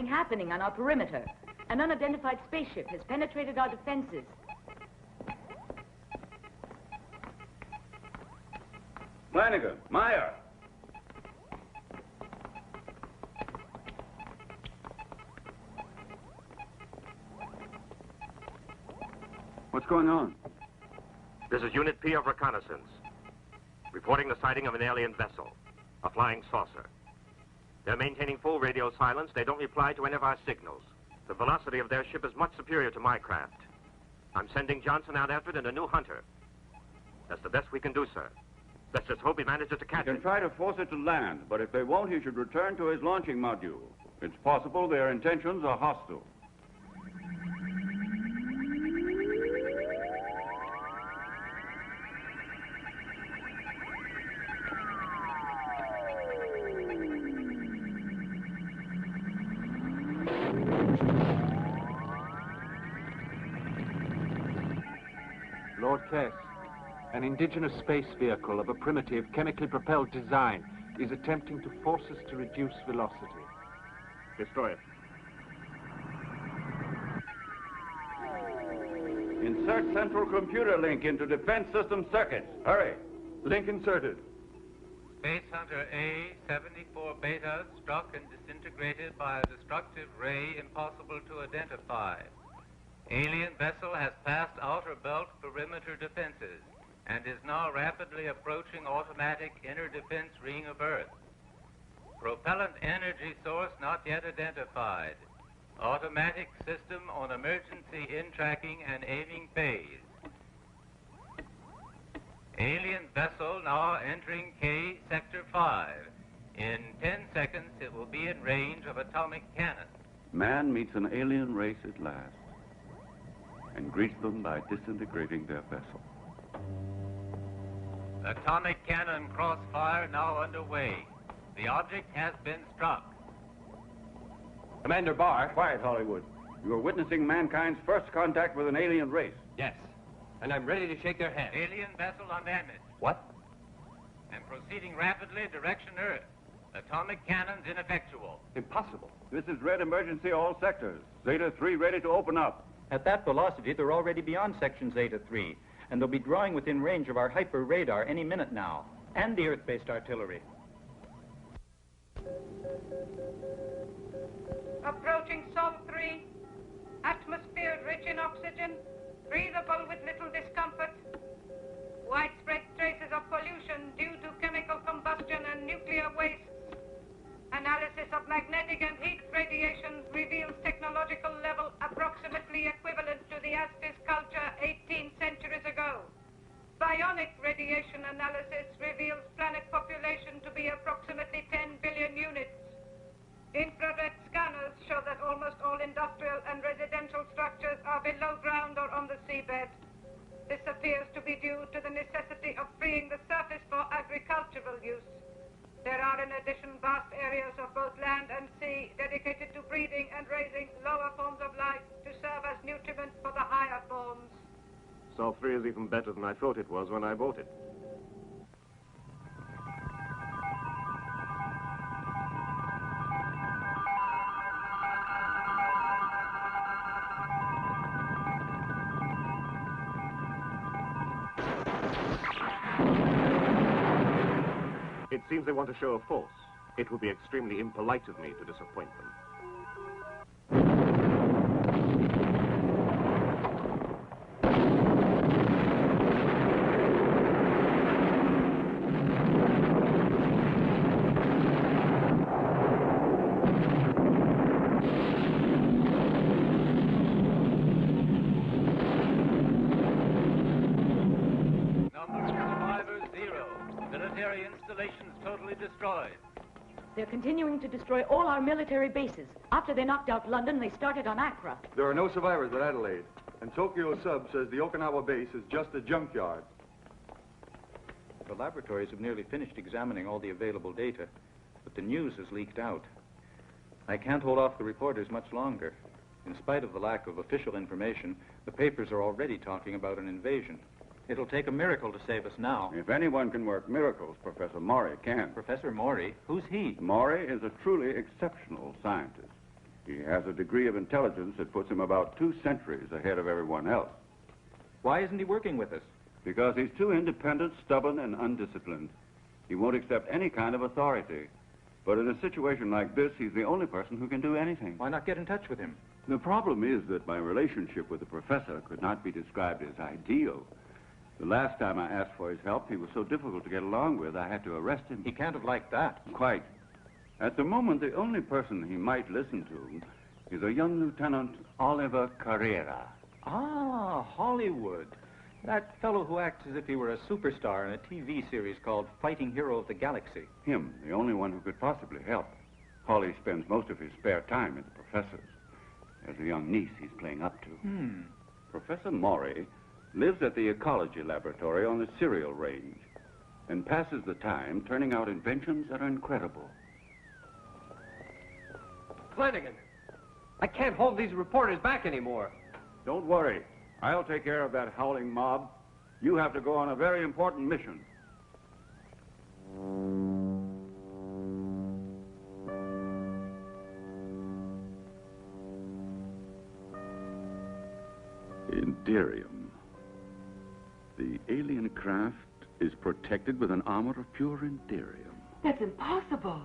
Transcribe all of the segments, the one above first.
something happening on our perimeter. An unidentified spaceship has penetrated our defenses. Flanagan, Meyer. What's going on? This is Unit P of Reconnaissance. Reporting the sighting of an alien vessel, a flying saucer. They're maintaining full radio silence. They don't reply to any of our signals. The velocity of their ship is much superior to my craft. I'm sending Johnson out after it in a new Hunter. That's the best we can do, sir. Let's just hope he manages to catch it. You can try to force it to land, but if they won't, he should return to his launching module. It's possible their intentions are hostile. Lord Kress, an indigenous space vehicle of a primitive, chemically propelled design is attempting to force us to reduce velocity. Destroy it. Insert central computer link into defense system circuits. Hurry. Link inserted. Space Hunter A, 74 Beta, struck and disintegrated by a destructive ray impossible to identify. Alien vessel has passed outer belt perimeter defenses and is now rapidly approaching automatic inner defense ring of Earth. Propellant energy source not yet identified. Automatic system on emergency in-tracking and aiming phase. Alien vessel now entering K Sector 5. In 10 seconds, it will be in range of atomic cannon. Man meets an alien race at last and greets them by disintegrating their vessel. Atomic cannon crossfire now underway. The object has been struck. Commander Barr. Quiet, Hollywood. You are witnessing mankind's first contact with an alien race. Yes, and I'm ready to shake their hand. Alien vessel undamaged. What? And proceeding rapidly direction Earth. Atomic cannons ineffectual. Impossible. This is red emergency all sectors. Zeta 3 ready to open up. At that velocity, they're already beyond section Zeta 3, and they'll be drawing within range of our hyper radar any minute now, and the Earth-based artillery. Approaching Sol 3. Atmosphere rich in oxygen, breathable with little discomfort. Widespread traces of pollution due to chemical combustion and nuclear wastes. Analysis of magnetic and heat radiation reveals technological level approximately equivalent to the Aztec culture 18 centuries ago. Bionic radiation analysis reveals planet population to be approximately 10 billion units. Infrared scanners show that almost all industrial and residential structures are below ground or on the seabed. This appears to be due to the necessity of freeing the surface for agricultural use. There are in addition vast areas of both land and sea dedicated to breeding and raising lower forms of life to serve as nutriment for the higher forms. Sol 3 is even better than I thought it was when I bought it. It seems they want to show a force. It would be extremely impolite of me to disappoint them. Destroyed. They're continuing to destroy all our military bases. After they knocked out London, they started on Accra. There are no survivors at Adelaide, and Tokyo Sub says the Okinawa base is just a junkyard. The laboratories have nearly finished examining all the available data, but the news has leaked out. I can't hold off the reporters much longer. In spite of the lack of official information, the papers are already talking about an invasion. It'll take a miracle to save us now. If anyone can work miracles, Professor Maury can. Professor Maury? Who's he? Maury is a truly exceptional scientist. He has a degree of intelligence that puts him about 2 centuries ahead of everyone else. Why isn't he working with us? Because he's too independent, stubborn, and undisciplined. He won't accept any kind of authority. But in a situation like this, he's the only person who can do anything. Why not get in touch with him? The problem is that my relationship with the professor could not be described as ideal. The last time I asked for his help, he was so difficult to get along with, I had to arrest him. He can't have liked that. Quite. At the moment, the only person he might listen to is a young Lieutenant Oliver Carrera. Ah, Hollywood. That fellow who acts as if he were a superstar in a TV series called Fighting Hero of the Galaxy. Him, the only one who could possibly help. Holly spends most of his spare time at the professor's. There's a young niece he's playing up to. Professor Maury lives at the ecology laboratory on the cereal range and passes the time turning out inventions that are incredible. Flanagan, I can't hold these reporters back anymore. Don't worry. I'll take care of that howling mob. You have to go on a very important mission. Iridium. The alien craft is protected with an armor of pure Iridium. That's impossible.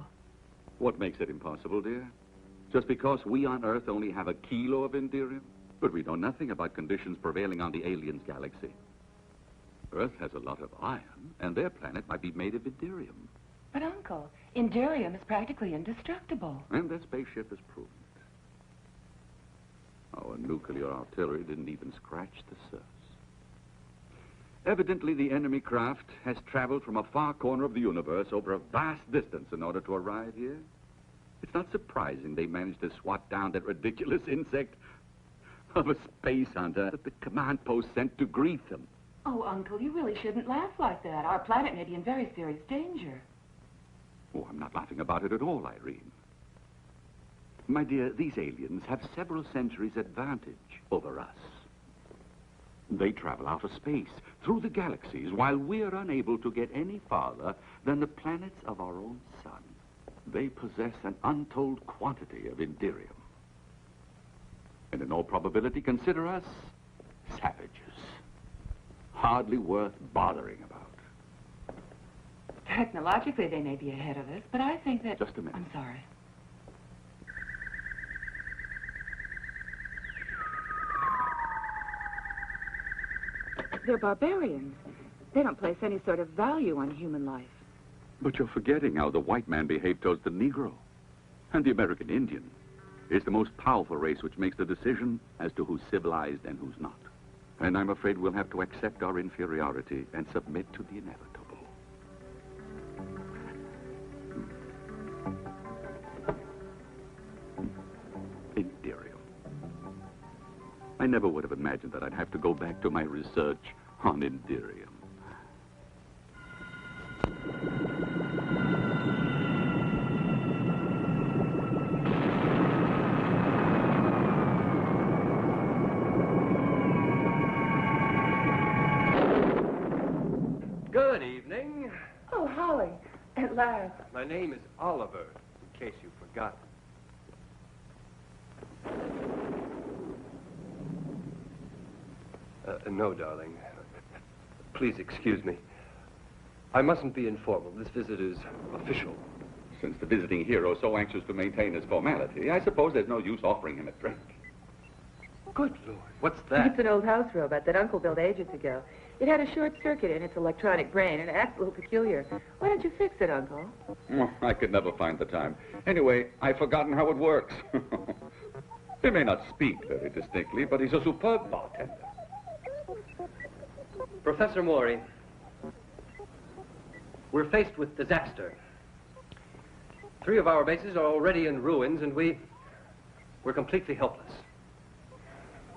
What makes it impossible, dear? Just because we on Earth only have a kilo of Iridium? But we know nothing about conditions prevailing on the aliens' galaxy. Earth has a lot of iron, and their planet might be made of Iridium. But, Uncle, Iridium is practically indestructible. And their spaceship has proven it. Our nuclear artillery didn't even scratch the surface. Evidently, the enemy craft has traveled from a far corner of the universe over a vast distance in order to arrive here. It's not surprising they managed to swat down that ridiculous insect of a space hunter that the command post sent to greet them. Oh, Uncle, you really shouldn't laugh like that. Our planet may be in very serious danger. Oh, I'm not laughing about it at all, Irene. My dear, these aliens have several centuries advantage over us. They travel out of space, through the galaxies, while we're unable to get any farther than the planets of our own sun. They possess an untold quantity of Iridium. And in all probability, consider us savages. Hardly worth bothering about. Technologically, they may be ahead of us, but I think that... Just a minute. I'm sorry. They're barbarians. They don't place any sort of value on human life. But you're forgetting how the white man behaved towards the Negro. And the American Indian is the most powerful race which makes the decision as to who's civilized and who's not. And I'm afraid we'll have to accept our inferiority and submit to the inevitable. Iridium. I never would have imagined that I'd have to go back to my research on Iridium. Good evening. Oh, Holly, at last. My name is Oliver, in case you forgot. No, darling. Please excuse me. I mustn't be informal. This visit is official. Since the visiting hero is so anxious to maintain his formality, I suppose there's no use offering him a drink. Good Lord, what's that? It's an old house robot that Uncle built ages ago. It had a short circuit in its electronic brain and it acts a little peculiar. Why don't you fix it, Uncle? Oh, I could never find the time. Anyway, I've forgotten how it works. He may not speak very distinctly, but he's a superb bartender. Professor Maury, we're faced with disaster. 3 of our bases are already in ruins, and we're completely helpless.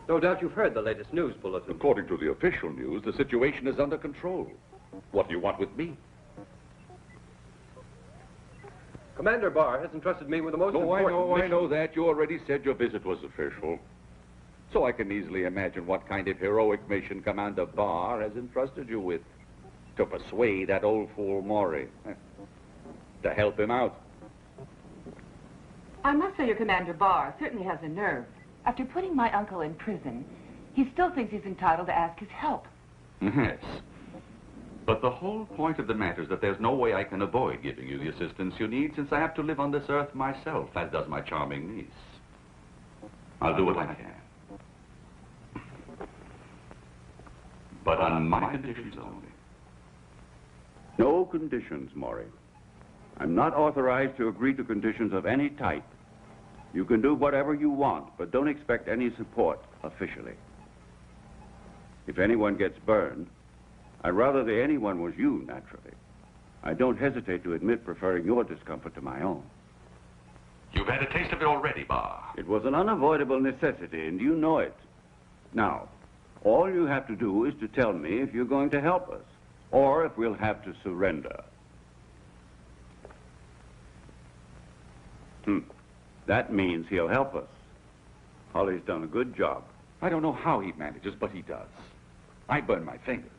No doubt you've heard the latest news bulletin. According to the official news, the situation is under control. What do you want with me? Commander Barr has entrusted me with the most important mission. I know that. You already said your visit was official. So I can easily imagine what kind of heroic mission Commander Barr has entrusted you with. To persuade that old fool Maury. To help him out. I must say your Commander Barr certainly has a nerve. After putting my uncle in prison, he still thinks he's entitled to ask his help. Yes. But the whole point of the matter is that there's no way I can avoid giving you the assistance you need, since I have to live on this earth myself, as does my charming niece. I'll do what I can. But on my conditions only. No conditions, Maury. I'm not authorized to agree to conditions of any type. You can do whatever you want, but don't expect any support officially. If anyone gets burned, I'd rather that anyone was you, naturally. I don't hesitate to admit preferring your discomfort to my own. You've had a taste of it already, Barr. It was an unavoidable necessity, and you know it. Now, all you have to do is to tell me if you're going to help us, or if we'll have to surrender. That means he'll help us. Holly's done a good job. I don't know how he manages, but he does. I burn my fingers,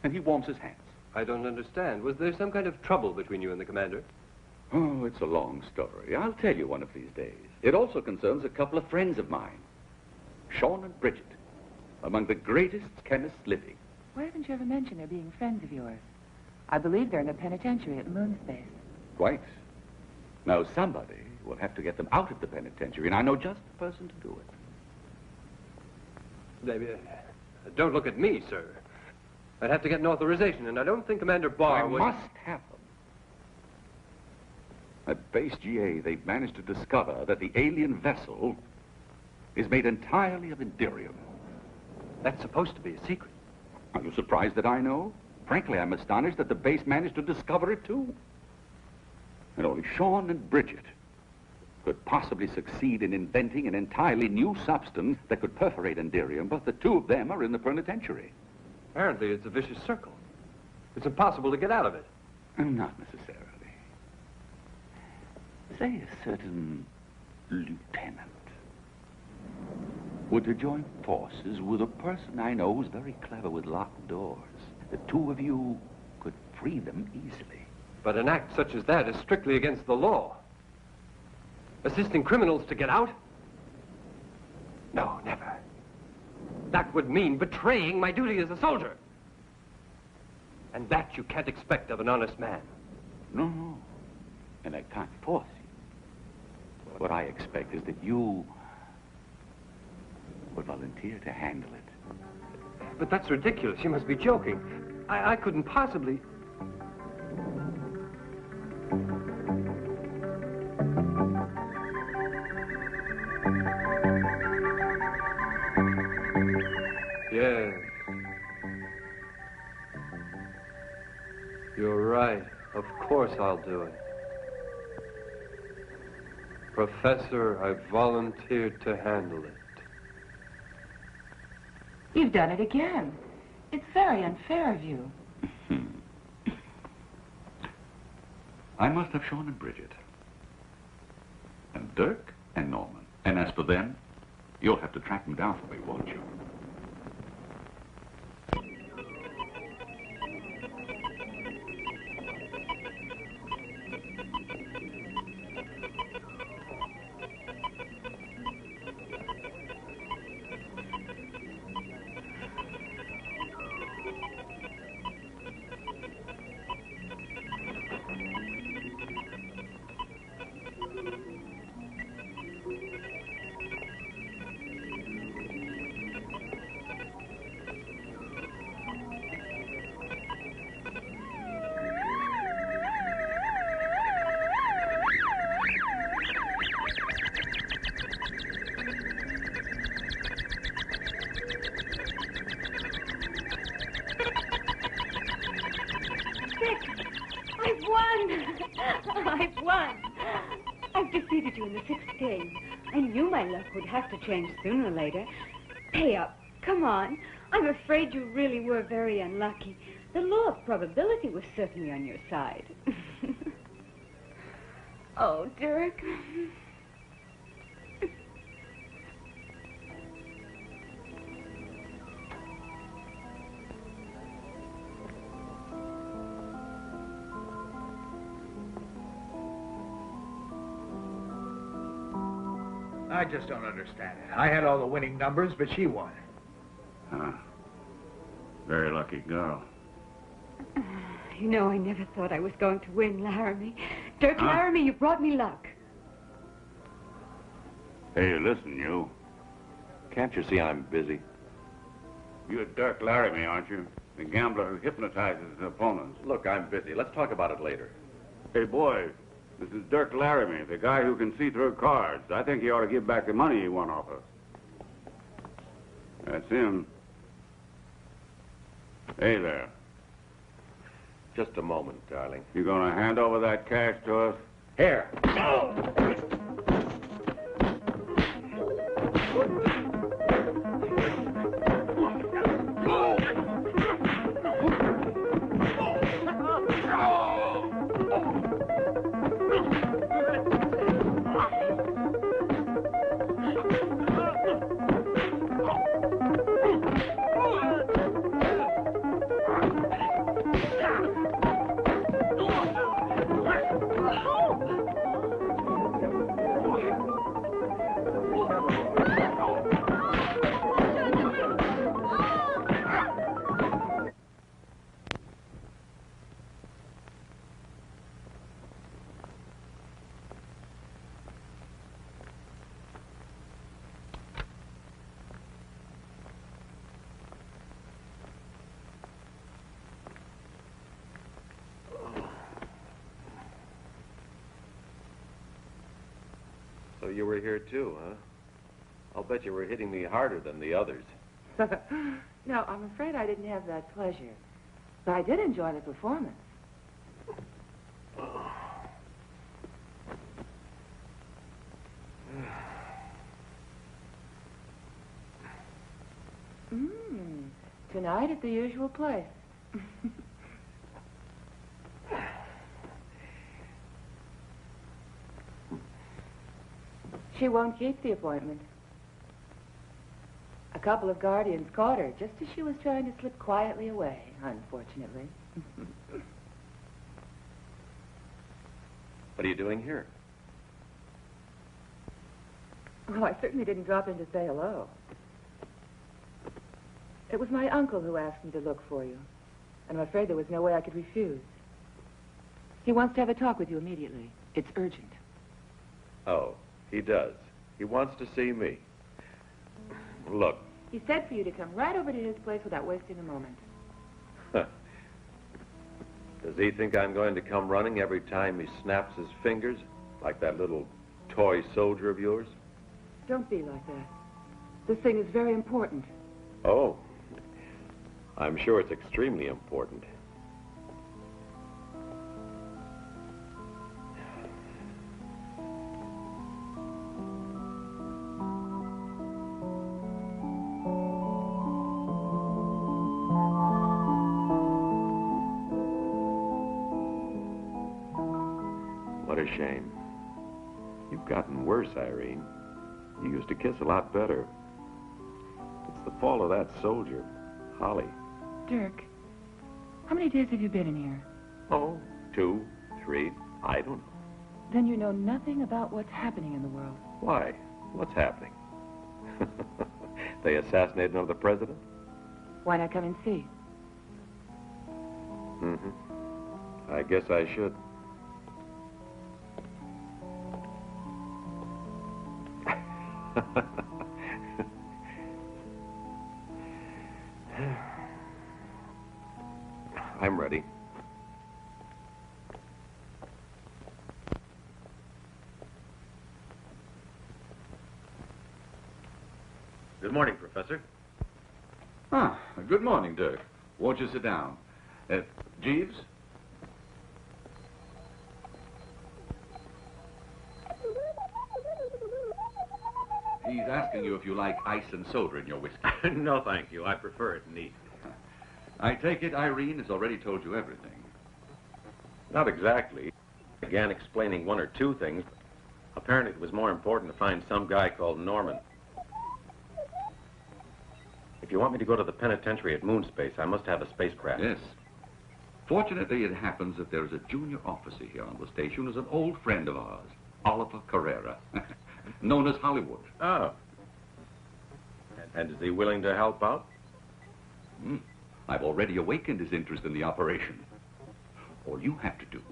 and he warms his hands. I don't understand. Was there some kind of trouble between you and the commander? Oh, it's a long story. I'll tell you one of these days. It also concerns a couple of friends of mine, Sean and Bridget, among the greatest chemists living. Why haven't you ever mentioned they're being friends of yours? I believe they're in the penitentiary at Moonspace. Right. Now, somebody will have to get them out of the penitentiary, and I know just the person to do it. Don't look at me, sir. I'd have to get an authorization, and I don't think Commander Barr would... I must have them. At Base GA, they've managed to discover that the alien vessel is made entirely of Iridium. That's supposed to be a secret. Are you surprised that I know? Frankly, I'm astonished that the base managed to discover it, too. And only Sean and Bridget could possibly succeed in inventing an entirely new substance that could perforate Iridium, but the two of them are in the penitentiary. Apparently, it's a vicious circle. It's impossible to get out of it. Not necessarily. Say a certain lieutenant were to join forces with a person I know who's very clever with locked doors. The two of you could free them easily. But an act such as that is strictly against the law. Assisting criminals to get out? No, never. That would mean betraying my duty as a soldier. And that you can't expect of an honest man. No. And I can't force you. What I expect is that you would volunteer to handle it. But that's ridiculous. You must be joking. I couldn't possibly... Yes. You're right. Of course I'll do it. Professor, I volunteered to handle it. You've done it again. It's very unfair of you. I must have Sean and Bridget. And Dirk and Norman. And as for them, you'll have to track them down for me, won't you? I've won. I've defeated you in the 6th game. I knew my luck would have to change sooner or later. Pay up. Come on. I'm afraid you really were very unlucky. The law of probability was certainly on your side. Oh, Dirk. I just don't understand it. I had all the winning numbers, but she won. Huh. Very lucky girl. You know, I never thought I was going to win, Laramie. Dirk Laramie, you brought me luck. Hey, listen, you. Can't you see I'm busy? You're Dirk Laramie, aren't you? The gambler who hypnotizes his opponents. Look, I'm busy. Let's talk about it later. Hey, boy, this is Dirk Laramie, the guy who can see through cards. I think he ought to give back the money he won off us. That's him. Hey there. Just a moment, darling. You gonna hand over that cash to us? Here. So you were here too, huh? I'll bet you were hitting me harder than the others. No, I'm afraid I didn't have that pleasure. But I did enjoy the performance. Tonight at the usual place. She won't keep the appointment. A couple of guardians caught her just as she was trying to slip quietly away, unfortunately. What are you doing here? Well, I certainly didn't drop in to say hello. It was my uncle who asked me to look for you, and I'm afraid there was no way I could refuse. He wants to have a talk with you immediately. It's urgent. Oh, he does. He wants to see me. Look. He said for you to come right over to his place without wasting a moment. Does he think I'm going to come running every time he snaps his fingers, like that little toy soldier of yours? Don't be like that. This thing is very important. Oh, I'm sure it's extremely important. What a shame. You've gotten worse, Irene. You used to kiss a lot better. It's the fault of that soldier, Holly. Dirk, how many days have you been in here? Oh, 2, 3, I don't know. Then you know nothing about what's happening in the world. Why? What's happening? They assassinated another president? Why not come and see? Mm-hmm. I guess I should. I'm ready. Good morning, Professor. Ah, good morning, Dirk. Won't you sit down? Jeeves? He's asking you if you like ice and soda in your whiskey. No, thank you. I prefer it neat. I take it Irene has already told you everything. Not exactly. I began explaining 1 or 2 things. Apparently it was more important to find some guy called Norman. If you want me to go to the penitentiary at Moonspace, I must have a spacecraft. Yes. Fortunately, it happens that there is a junior officer here on the station who's an old friend of ours, Oliver Carrera. known as Hollywood. Oh. And is he willing to help out? I've already awakened his interest in the operation. All you have to do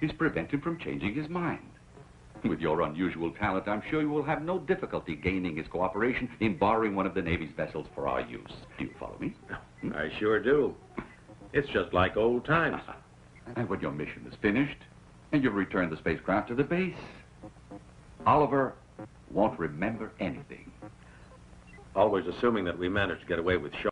is prevent him from changing his mind. With your unusual talent, I'm sure you will have no difficulty gaining his cooperation in borrowing one of the Navy's vessels for our use. Do you follow me? I sure do. It's just like old times. And when your mission is finished, and you've returned the spacecraft to the base, Oliver won't remember anything. Always assuming that we managed to get away with Shaw.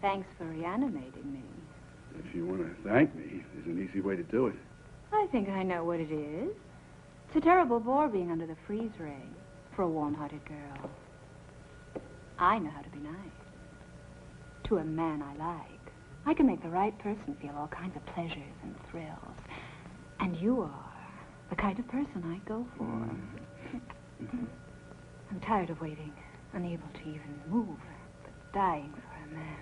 Thanks for reanimating me. If you want to thank me, there's an easy way to do it. I think I know what it is. It's a terrible bore being under the freeze ray for a warm-hearted girl. I know how to be nice. To a man I like. I can make the right person feel all kinds of pleasures and thrills. And you are the kind of person I go for. I'm tired of waiting, unable to even move, but dying for a man.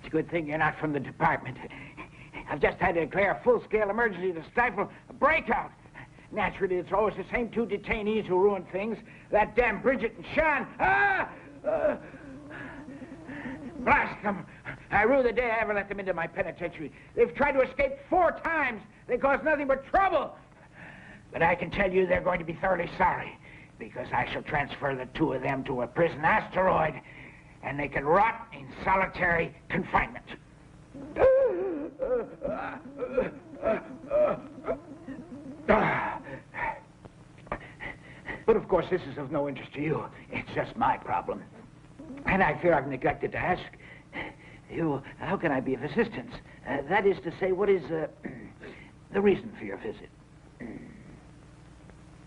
Good thing you're not from the department. I've just had to declare a full-scale emergency to stifle a breakout. Naturally, it's always the same two detainees who ruin things. That damn Bridget and Sean. Blast them. I rue the day I ever let them into my penitentiary. They've tried to escape 4 times. They caused nothing but trouble. But I can tell you they're going to be thoroughly sorry, because I shall transfer the 2 of them to a prison asteroid, and they can rot in solitary confinement. But of course, this is of no interest to you. It's just my problem. And I fear I've neglected to ask you, how can I be of assistance? That is to say, what is the reason for your visit?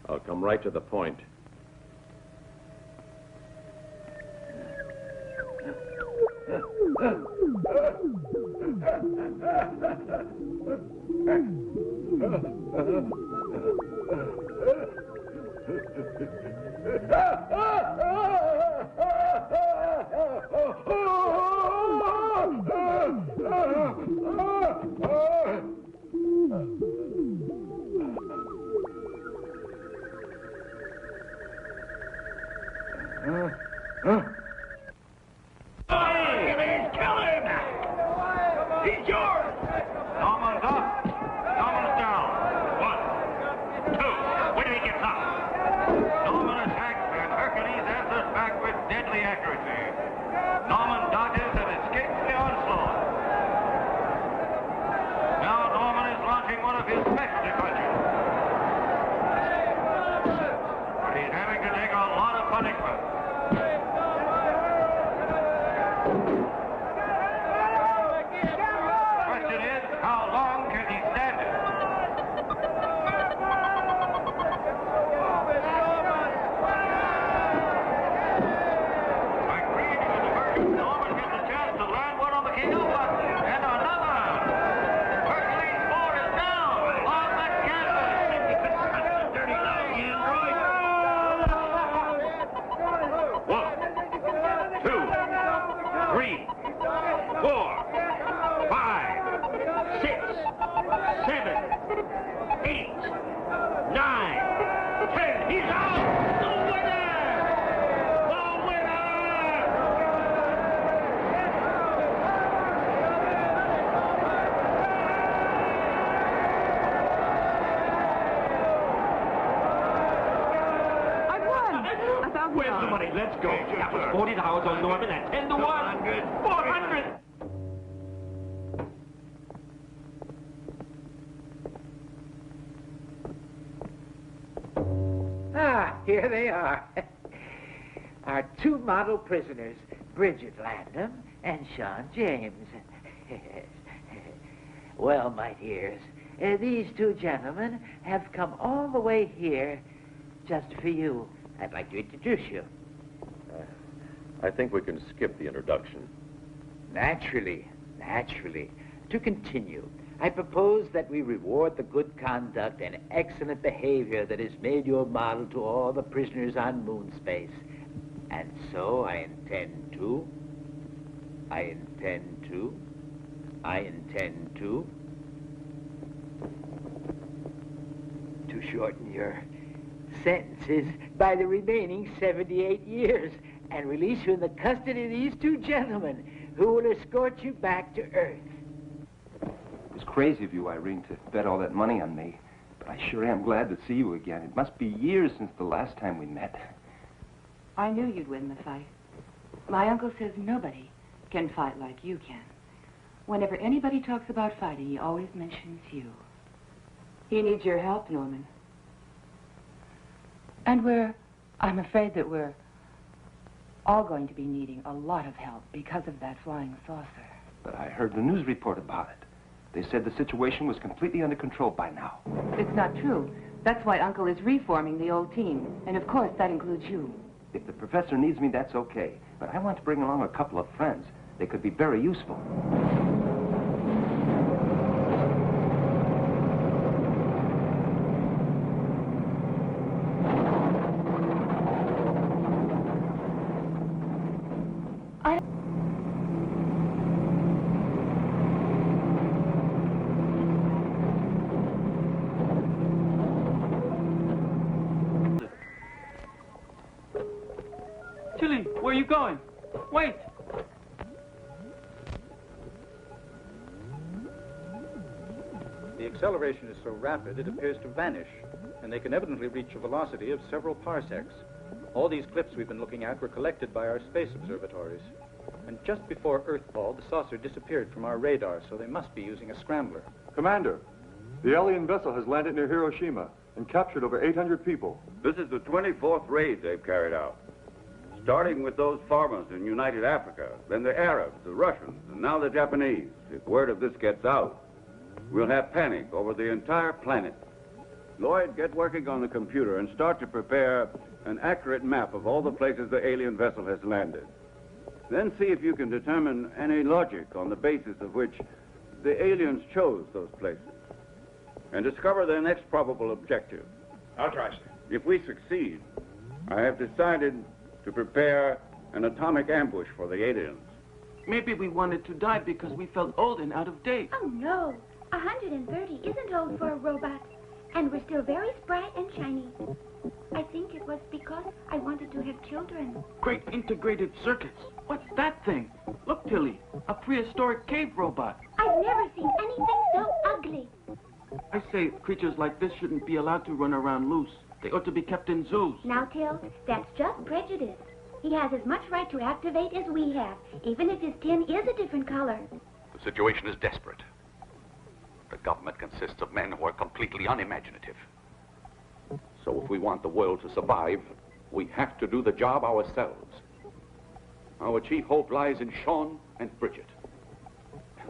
I'll come right to the point. Norman gets a chance to land one on the KO button. And another. Hercules 4 is down. On the canvas. That's a dirty lying android. 1, 2, 3, 4, 5, 6, 7, 8, 9, 10. He's out! The winner! The winner! I won! $1,000. Where's the money? Let's go. That was $40 on Norman at 10 to 1. 400. Ah, here they are. Our two model prisoners, Bridget Landham and Sean James. Well, my dears, these two gentlemen have come all the way here just for you. I'd like to introduce you. I think we can skip the introduction. Naturally. To continue, I propose that we reward the good conduct and excellent behavior that has made you a model to all the prisoners on moon space. And so I intend to shorten your sentences by the remaining 78 years and release you in the custody of these two gentlemen who will escort you back to Earth. It was crazy of you, Irene, to bet all that money on me. But I sure am glad to see you again. It must be years since the last time we met. I knew you'd win the fight. My uncle says nobody can fight like you can. Whenever anybody talks about fighting, he always mentions you. He needs your help, Norman. And I'm afraid that we're all going to be needing a lot of help because of that flying saucer. But I heard the news report about it. They said the situation was completely under control by now. It's not true. That's why Uncle is reforming the old team. And of course, that includes you. If the professor needs me, that's okay. But I want to bring along a couple of friends. They could be very useful. Tilly, where are you going? Wait! The acceleration is so rapid it appears to vanish, and they can evidently reach a velocity of several parsecs. All these clips we've been looking at were collected by our space observatories. And just before Earthfall, the saucer disappeared from our radar, so they must be using a scrambler. Commander, the alien vessel has landed near Hiroshima and captured over 800 people. This is the 24th raid they've carried out. Starting with those farmers in United Africa, then the Arabs, the Russians, and now the Japanese. If word of this gets out, we'll have panic over the entire planet. Lloyd, get working on the computer and start to prepare an accurate map of all the places the alien vessel has landed. Then see if you can determine any logic on the basis of which the aliens chose those places. And discover their next probable objective. I'll try, sir. If we succeed, I have decided to prepare an atomic ambush for the aliens. Maybe we wanted to die because we felt old and out of date. Oh, no. 130 isn't old for a robot. And we're still very spry and shiny. I think it was because I wanted to have children. Great integrated circuits. What's that thing? Look, Tilly, a prehistoric cave robot. I've never seen anything so ugly. I say creatures like this shouldn't be allowed to run around loose. They ought to be kept in zoos. Now, Till, that's just prejudice. He has as much right to activate as we have, even if his tin is a different color. The situation is desperate. The government consists of men who are completely unimaginative. So if we want the world to survive, we have to do the job ourselves. Our chief hope lies in Sean and Bridget.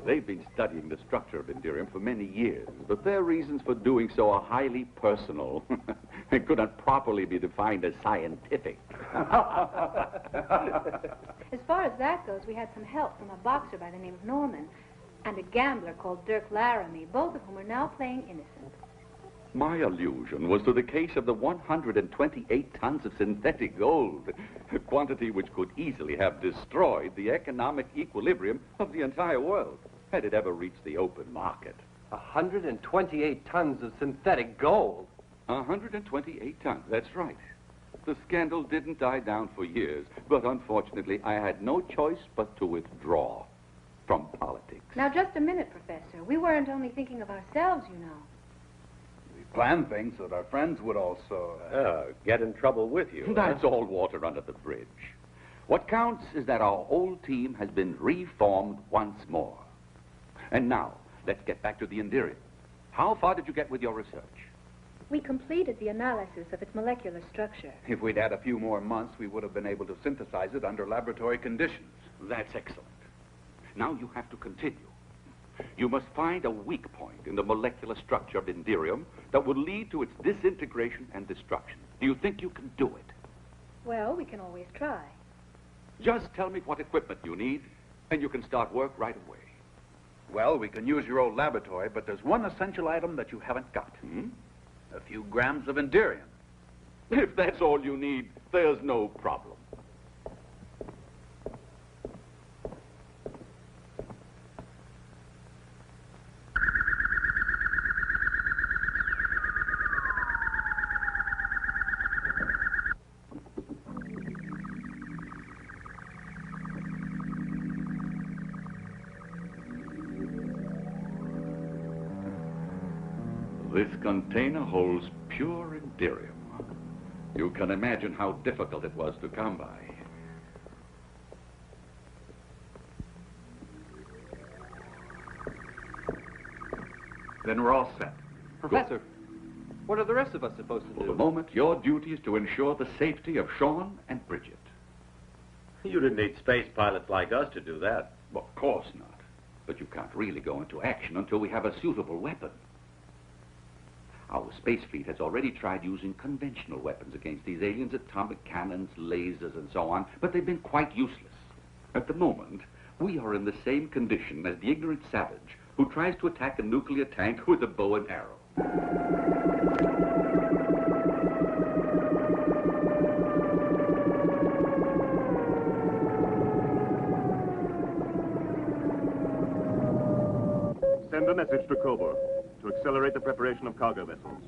They've been studying the structure of Iridium for many years, but their reasons for doing so are highly personal and could not properly be defined as scientific. As far as that goes, we had some help from a boxer by the name of Norman and a gambler called Dirk Laramie, both of whom are now playing innocent. My allusion was to the case of the 128 tons of synthetic gold, a quantity which could easily have destroyed the economic equilibrium of the entire world, had it ever reached the open market. 128 tons of synthetic gold? 128 tons, that's right. The scandal didn't die down for years, but unfortunately I had no choice but to withdraw from politics. Now, just a minute, Professor. We weren't only thinking of ourselves, you know. Planned things so that our friends would also... get in trouble with you. That's all water under the bridge. What counts is that our old team has been reformed once more. And now, let's get back to the Iridium. How far did you get with your research? We completed the analysis of its molecular structure. If we'd had a few more months, we would have been able to synthesize it under laboratory conditions. That's excellent. Now you have to continue. You must find a weak point in the molecular structure of Iridium that would lead to its disintegration and destruction. Do you think you can do it? Well, we can always try. Just tell me what equipment you need, and you can start work right away. Well, we can use your old laboratory, but there's one essential item that you haven't got. A few grams of Iridium. If that's all you need, there's no problem. This container holds pure Iridium. You can imagine how difficult it was to come by. Then we're all set. Professor, what are the rest of us supposed to do? For the moment, your duty is to ensure the safety of Sean and Bridget. You didn't need space pilots like us to do that. Well, of course not. But you can't really go into action until we have a suitable weapon. Our space fleet has already tried using conventional weapons against these aliens, atomic cannons, lasers, and so on, but they've been quite useless. At the moment, we are in the same condition as the ignorant savage who tries to attack a nuclear tank with a bow and arrow. Send a message to Coburg to accelerate the preparation of cargo vessels.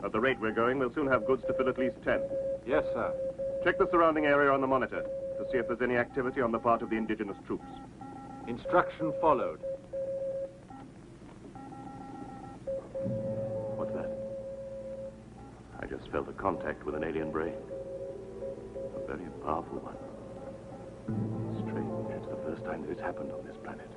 At the rate we're going, we'll soon have goods to fill at least 10. Yes, sir. Check the surrounding area on the monitor to see if there's any activity on the part of the indigenous troops. Instruction followed. What's that? I just felt a contact with an alien brain. A very powerful one. Strange. It's the first time that it's happened on this planet.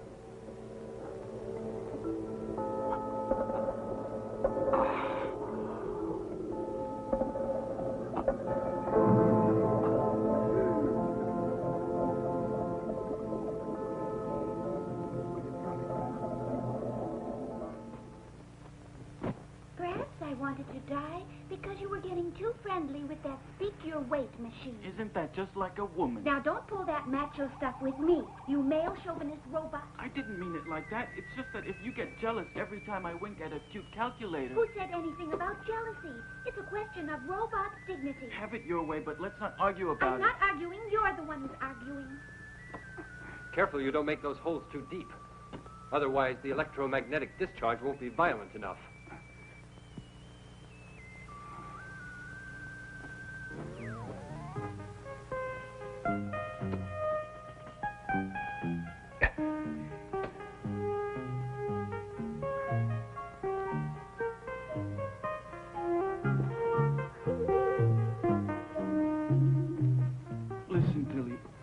Wanted to die because you were getting too friendly with that speak your weight machine. Isn't that just like a woman? Now don't pull that macho stuff with me, you male chauvinist robot. I didn't mean it like that. It's just that if you get jealous every time I wink at a cute calculator... Who said anything about jealousy? It's a question of robot dignity. Have it your way, but let's not argue about it. I'm not arguing, you're the one who's arguing. Careful you don't make those holes too deep. Otherwise, the electromagnetic discharge won't be violent enough.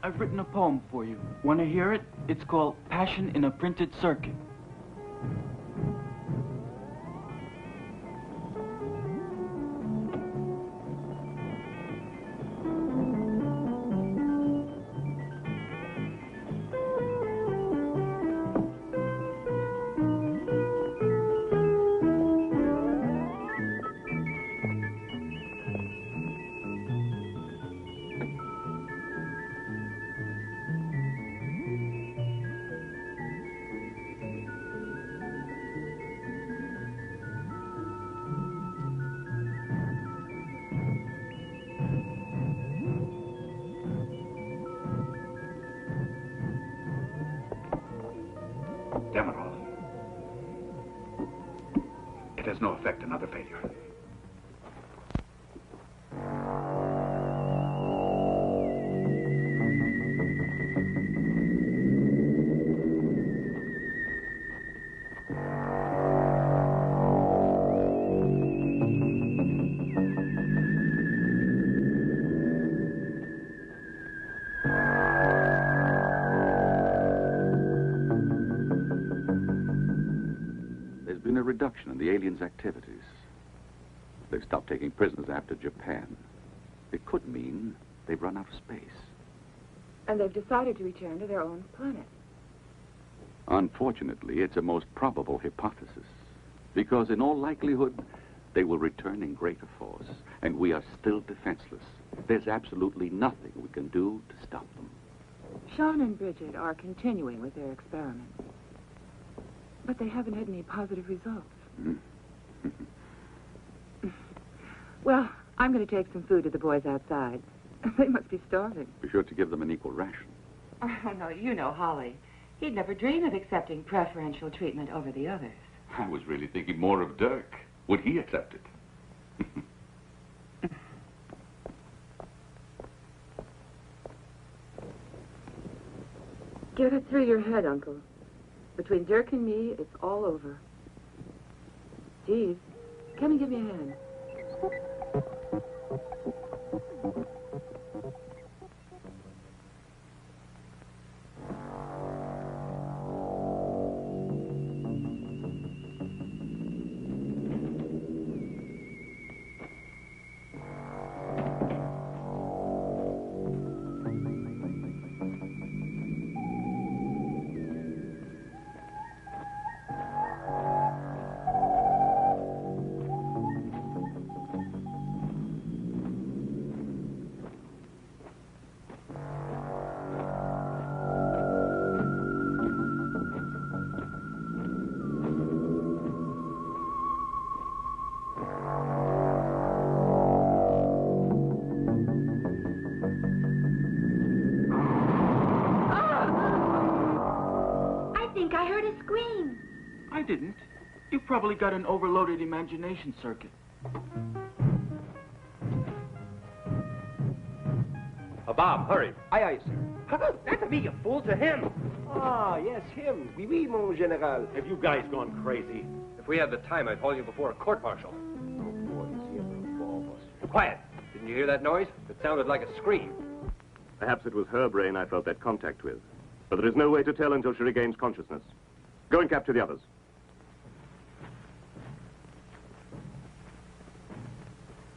I've written a poem for you. Want to hear it? It's called Passion in a Printed Circuit. Demerol. It has no effect. Another failure. There's been a reduction in the aliens' activities. They've stopped taking prisoners after Japan. It could mean they've run out of space. And they've decided to return to their own planet. Unfortunately, it's a most probable hypothesis. Because in all likelihood, they will return in greater force. And we are still defenseless. There's absolutely nothing we can do to stop them. Sean and Bridget are continuing with their experiments. But they haven't had any positive results. Well, I'm going to take some food to the boys outside. They must be starving. Be sure to give them an equal ration. Oh, no, you know Holly. He'd never dream of accepting preferential treatment over the others. I was really thinking more of Dirk. Would he accept it? Get it through your head, Uncle. Between Dirk and me, it's all over. Steve, come and give me a hand. I didn't. You probably got an overloaded imagination circuit. Bob, hurry. Aye, aye, sir. Not to me, you fool, to him. Ah, yes, him. Oui, oui, mon général. Have you guys gone crazy? If we had the time, I'd haul you before a court-martial. Quiet. Didn't you hear that noise? It sounded like a scream. Perhaps it was her brain I felt that contact with. But there is no way to tell until she regains consciousness. Go and capture the others.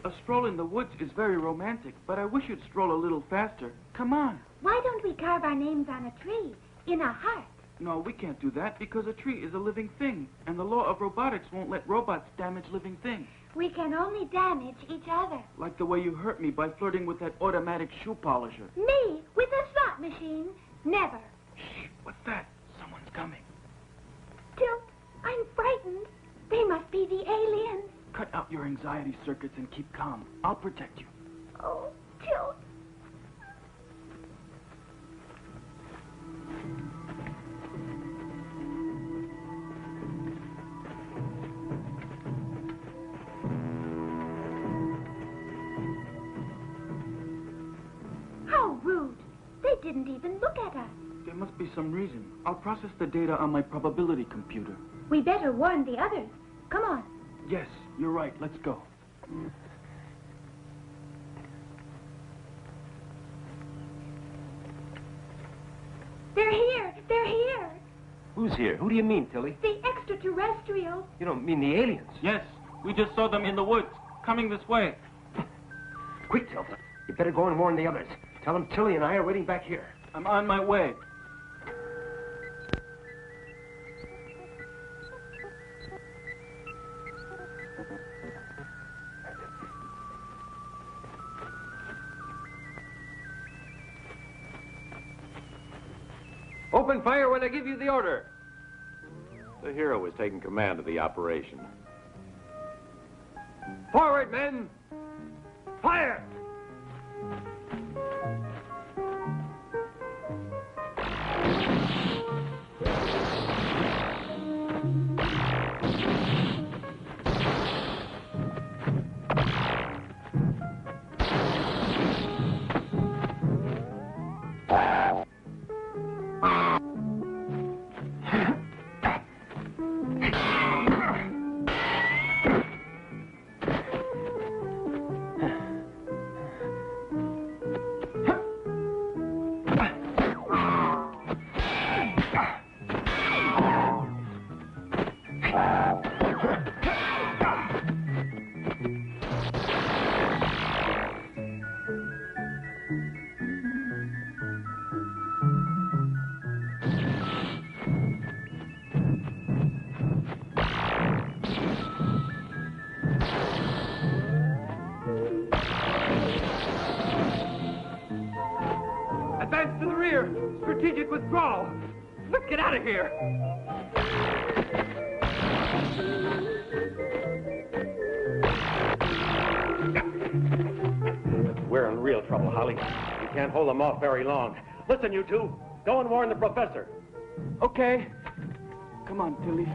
A stroll in the woods is very romantic, but I wish you'd stroll a little faster. Come on. Why don't we carve our names on a tree, in a heart? No, we can't do that because a tree is a living thing, and the law of robotics won't let robots damage living things. We can only damage each other. Like the way you hurt me by flirting with that automatic shoe polisher. Me, with a slot machine? Never. Shh, what's that? Someone's coming. Tilt, I'm frightened. They must be the aliens. Cut out your anxiety circuits and keep calm. I'll protect you. Oh, Tilt. How rude. They didn't even look at us. There must be some reason. I'll process the data on my probability computer. We better warn the others. Come on. Yes, you're right. Let's go. They're here. They're here. Who's here? Who do you mean, Tilly? The extraterrestrials. You don't mean the aliens? Yes, we just saw them in the woods, coming this way. Quick, Tilda. You better go and warn the others. Tell them Tilly and I are waiting back here. I'm on my way. Open fire when I give you the order. The hero is taking command of the operation. Forward, men! Fire! Strategic withdrawal. Let's get out of here. We're in real trouble, Holly. We can't hold them off very long. Listen, you two. Go and warn the professor. Okay. Come on, Tilly.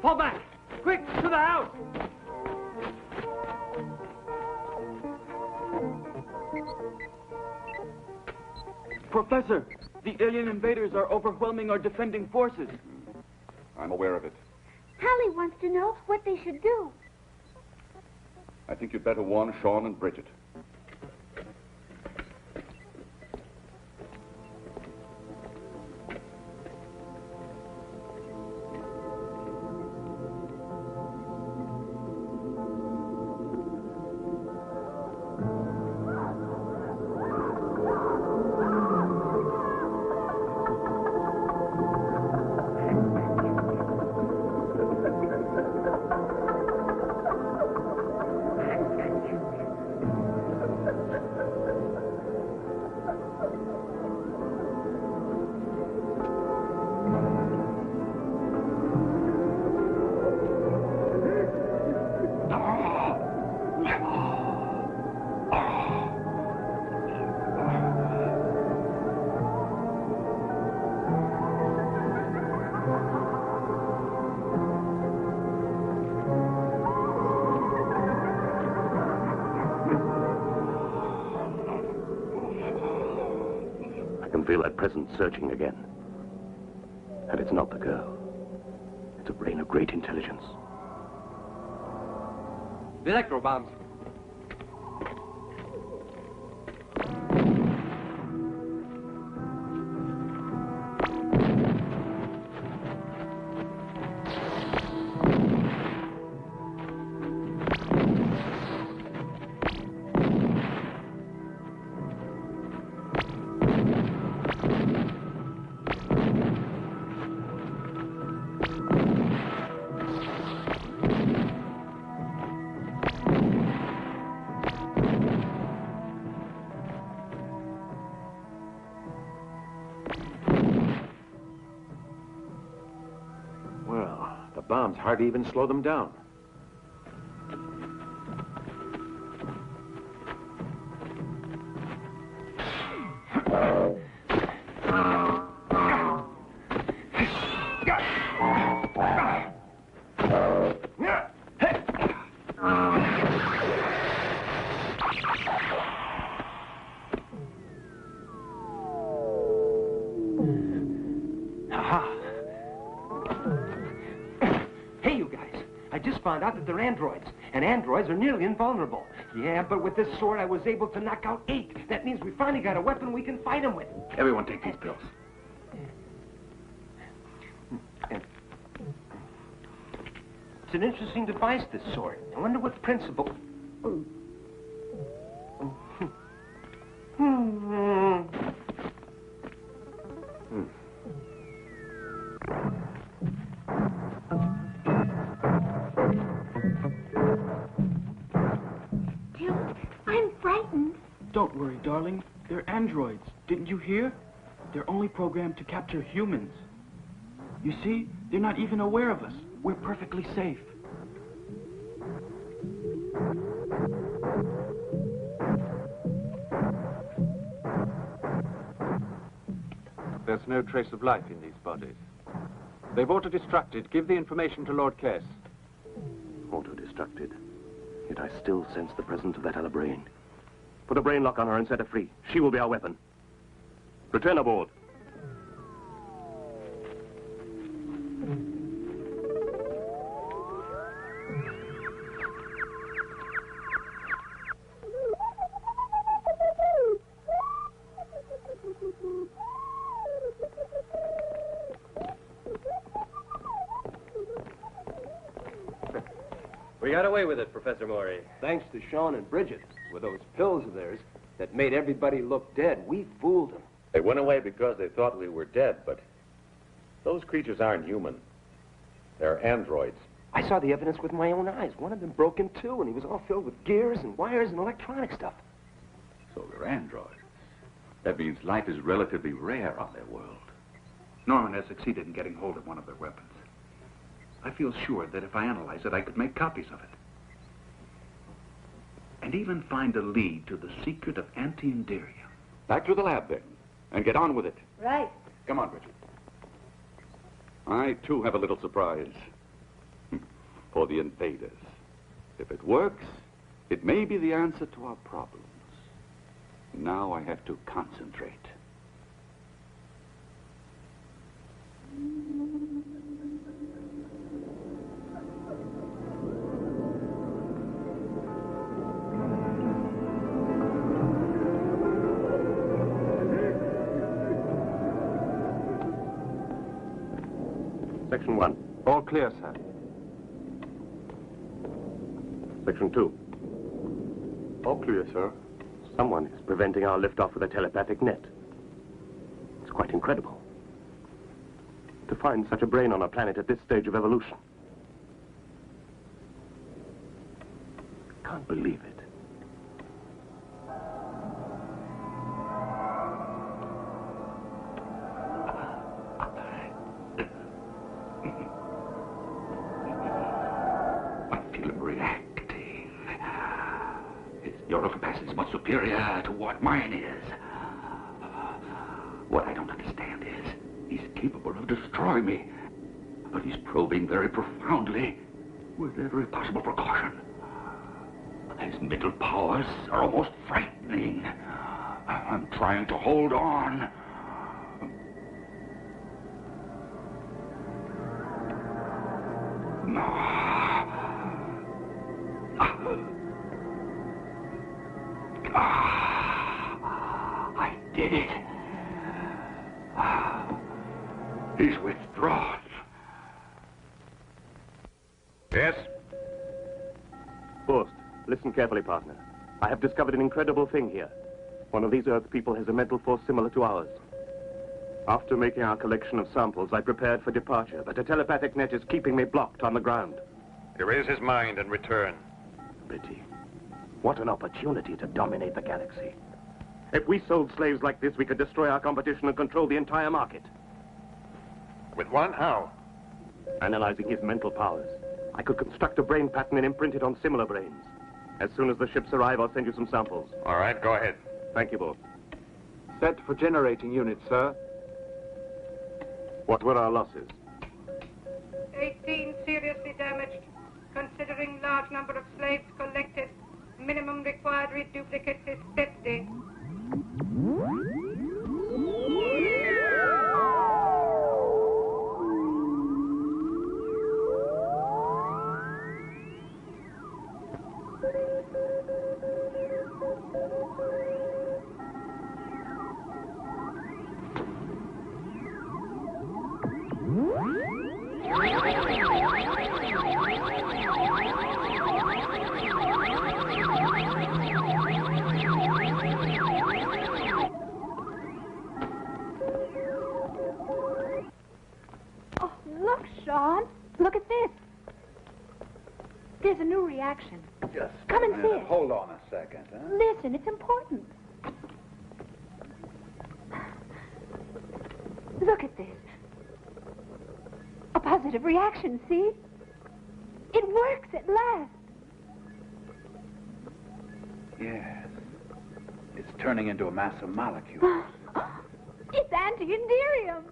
Fall back! Quick, to the house! Professor, the alien invaders are overwhelming our defending forces. I'm aware of it. Hallie wants to know what they should do. I think you'd better warn Sean and Bridget. Feel that presence surging again. And it's not the girl. It's a brain of great intelligence. The electro bombs. Bombs hardly even slow them down. Found out that they're androids, and androids are nearly invulnerable. Yeah, but with this sword, I was able to knock out 8. That means we finally got a weapon we can fight them with. Everyone take these pills. It's an interesting device, this sword. I wonder what principle... Don't worry, darling. They're androids. Didn't you hear? They're only programmed to capture humans. You see, they're not even aware of us. We're perfectly safe. There's no trace of life in these bodies. They've auto-destructed. Give the information to Lord Kress. Auto-destructed. Yet I still sense the presence of that other brain. Put a brain lock on her and set her free. She will be our weapon. Return aboard. We got away with it, Professor Maury. Thanks to Sean and Bridget. With those pills of theirs that made everybody look dead, we fooled them. They went away because they thought we were dead, but those creatures aren't human. They're androids. I saw the evidence with my own eyes. One of them broke in two, and he was all filled with gears and wires and electronic stuff. So they're androids. That means life is relatively rare on their world. Norman has succeeded in getting hold of one of their weapons. I feel sure that if I analyze it, I could make copies of it. And even find a lead to the secret of anti-Etherium. Back to the lab, then, and get on with it. Right. Come on, Richard. I, too, have a little surprise. For the invaders. If it works, it may be the answer to our problems. Now I have to concentrate. Section 1. All clear, sir. Section 2. All clear, sir. Someone is preventing our liftoff with a telepathic net. It's quite incredible. To find such a brain on a planet at this stage of evolution. Can't believe it. Is much superior to what mine is. What I don't understand is he's capable of destroying me, but he's probing very profoundly with every possible precaution. His mental powers are almost frightening. I'm trying to hold on. I did it. He's withdrawn. Yes? Forst, listen carefully, partner. I have discovered an incredible thing here. One of these Earth people has a mental force similar to ours. After making our collection of samples, I prepared for departure, but a telepathic net is keeping me blocked on the ground. Erase his mind and return. Pity. What an opportunity to dominate the galaxy. If we sold slaves like this, we could destroy our competition and control the entire market. With one? How? Analyzing his mental powers, I could construct a brain pattern and imprint it on similar brains. As soon as the ships arrive, I'll send you some samples. All right, go ahead. Thank you both. Set for generating units, sir. What were our losses? 18 seriously damaged. Considering large number of slaves collected, minimum required reduplicates is 50. Oh, look, Sean. Look at this. There's a new reaction. Just Come and see it. Hold on a second, huh? Listen, it's important. Look at this. A positive reaction, see? It works at last. Yes. It's turning into a mass of molecules. It's anti-Etherium.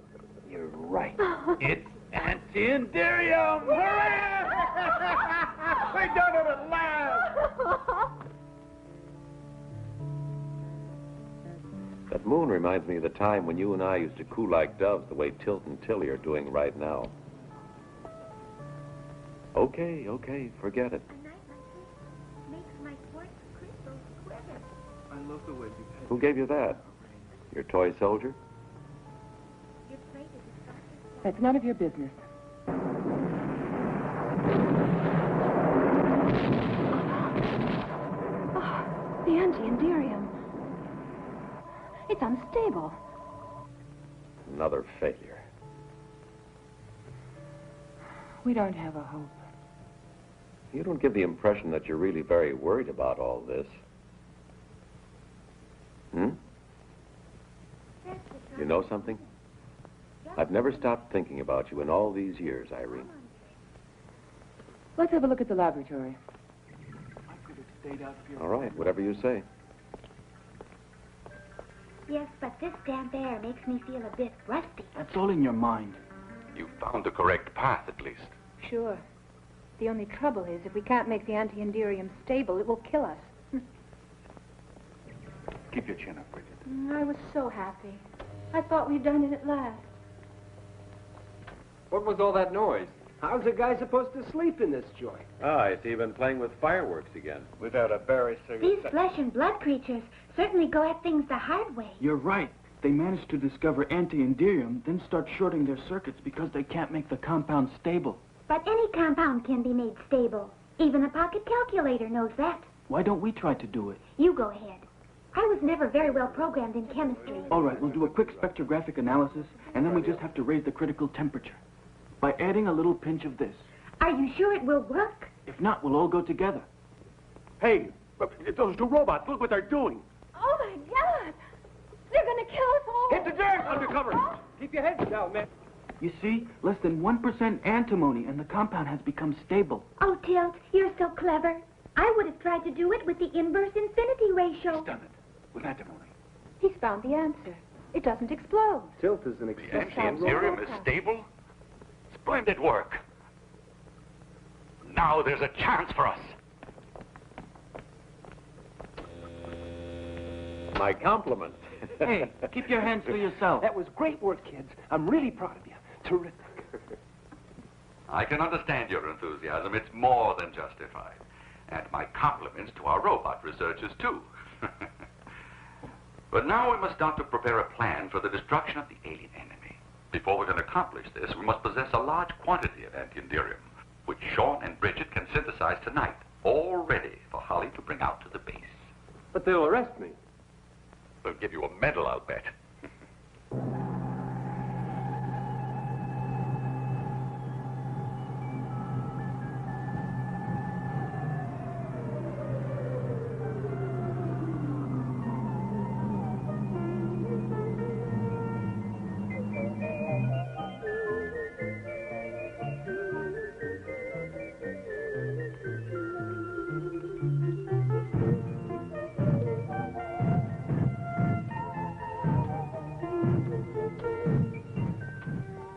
You're right. It's anti-Etherium! Hooray! We done it at last! That moon reminds me of the time when you and I used to coo like doves the way Tilt and Tilly are doing right now. Okay, forget it. Makes my quartz crystals quiver. I love the way you paint. Who gave you that? Your toy soldier? Your plate is exhausted. That's none of your business. Oh, the anti-Etherium. It's unstable. Another failure. We don't have a hope. You don't give the impression that you're really very worried about all this. Hmm? You know something? I've never stopped thinking about you in all these years, Irene. Let's have a look at the laboratory. All right, whatever you say. Yes, but this damp air makes me feel a bit rusty. That's all in your mind. You found the correct path, at least. Sure. The only trouble is, if we can't make the anti-Iridium stable, it will kill us. Keep your chin up, Bridget. I was so happy. I thought we'd done it at last. What was all that noise? How's a guy supposed to sleep in this joint? Ah, I see you've been playing with fireworks again. Without a very These flesh and blood creatures certainly go at things the hard way. You're right. They managed to discover anti-Iridium, then start shorting their circuits because they can't make the compound stable. But any compound can be made stable. Even a pocket calculator knows that. Why don't we try to do it? You go ahead. I was never very well programmed in chemistry. All right, we'll do a quick spectrographic analysis, and then we just have to raise the critical temperature by adding a little pinch of this. Are you sure it will work? If not, we'll all go together. Hey, those two robots, look what they're doing. Oh, my God! They're going to kill us all! Hit the dirt! Undercover! Keep your heads down, man. You see, less than 1% antimony, and the compound has become stable. Oh, Tilt, you're so clever. I would have tried to do it with the inverse infinity ratio. He's done it. With antimony. He's found the answer. It doesn't explode. Tilt is an The exception. anti-Iridium is stable? Splendid work. Now there's a chance for us. My compliment. Hey, keep your hands to yourself. That was great work, kids. I'm really proud of you. Terrific. I can understand your enthusiasm. It's more than justified. And my compliments to our robot researchers, too. But now we must start to prepare a plan for the destruction of the alien enemy. Before we can accomplish this, we must possess a large quantity of anti-Iridium, which Sean and Bridget can synthesize tonight, all ready for Holly to bring out to the base. But they'll arrest me. They'll give you a medal, I'll bet.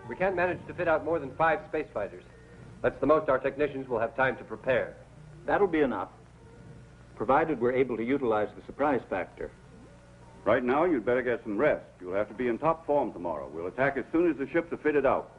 We can't manage to fit out more than 5 space fighters. That's the most our technicians will have time to prepare. That'll be enough, provided we're able to utilize the surprise factor. Right now, you'd better get some rest. You'll have to be in top form tomorrow. We'll attack as soon as the ships are fitted out.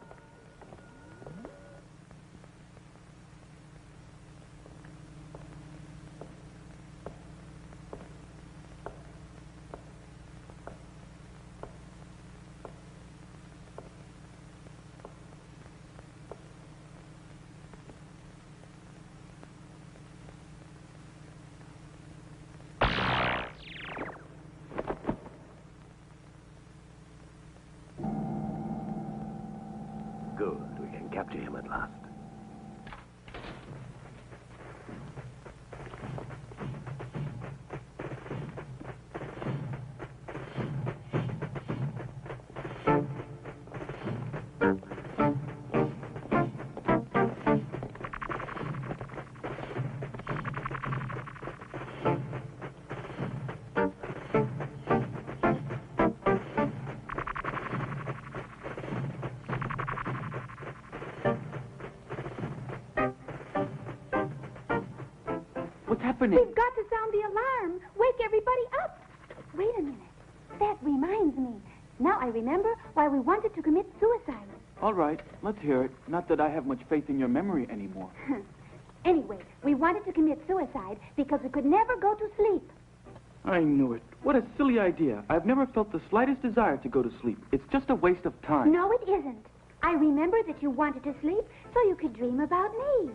Good. We can capture him at last. What's happening? We've got to sound the alarm. Wake everybody up. Wait a minute. That reminds me. Now I remember why we wanted to commit suicide. All right, let's hear it. Not that I have much faith in your memory anymore. Anyway, we wanted to commit suicide because we could never go to sleep. I knew it. What a silly idea. I've never felt the slightest desire to go to sleep. It's just a waste of time. No, it isn't. I remember that you wanted to sleep so you could dream about me.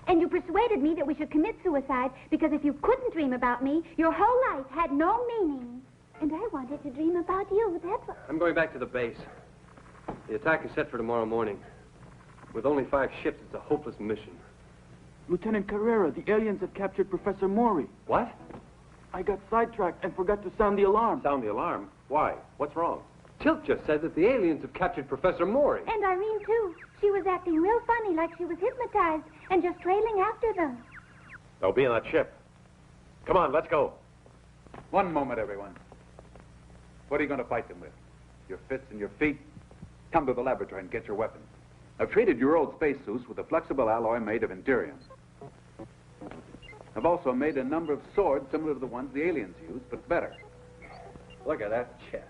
And you persuaded me that we should commit suicide because if you couldn't dream about me, your whole life had no meaning. And I wanted to dream about you, that's what... I'm going back to the base. The attack is set for tomorrow morning. With only 5 ships, it's a hopeless mission. Lieutenant Carrera, the aliens have captured Professor Maury. What? I got sidetracked and forgot to sound the alarm. Sound the alarm? Why? What's wrong? Tilt just said that the aliens have captured Professor Maury. And Irene, too. She was acting real funny, like she was hypnotized, and just trailing after them. They'll be on that ship. Come on, let's go. One moment, everyone. What are you going to fight them with? Your fists and your feet? Come to the laboratory and get your weapons. I've treated your old spacesuits with a flexible alloy made of etherium. I've also made a number of swords similar to the ones the aliens use, but better. Look at that chest.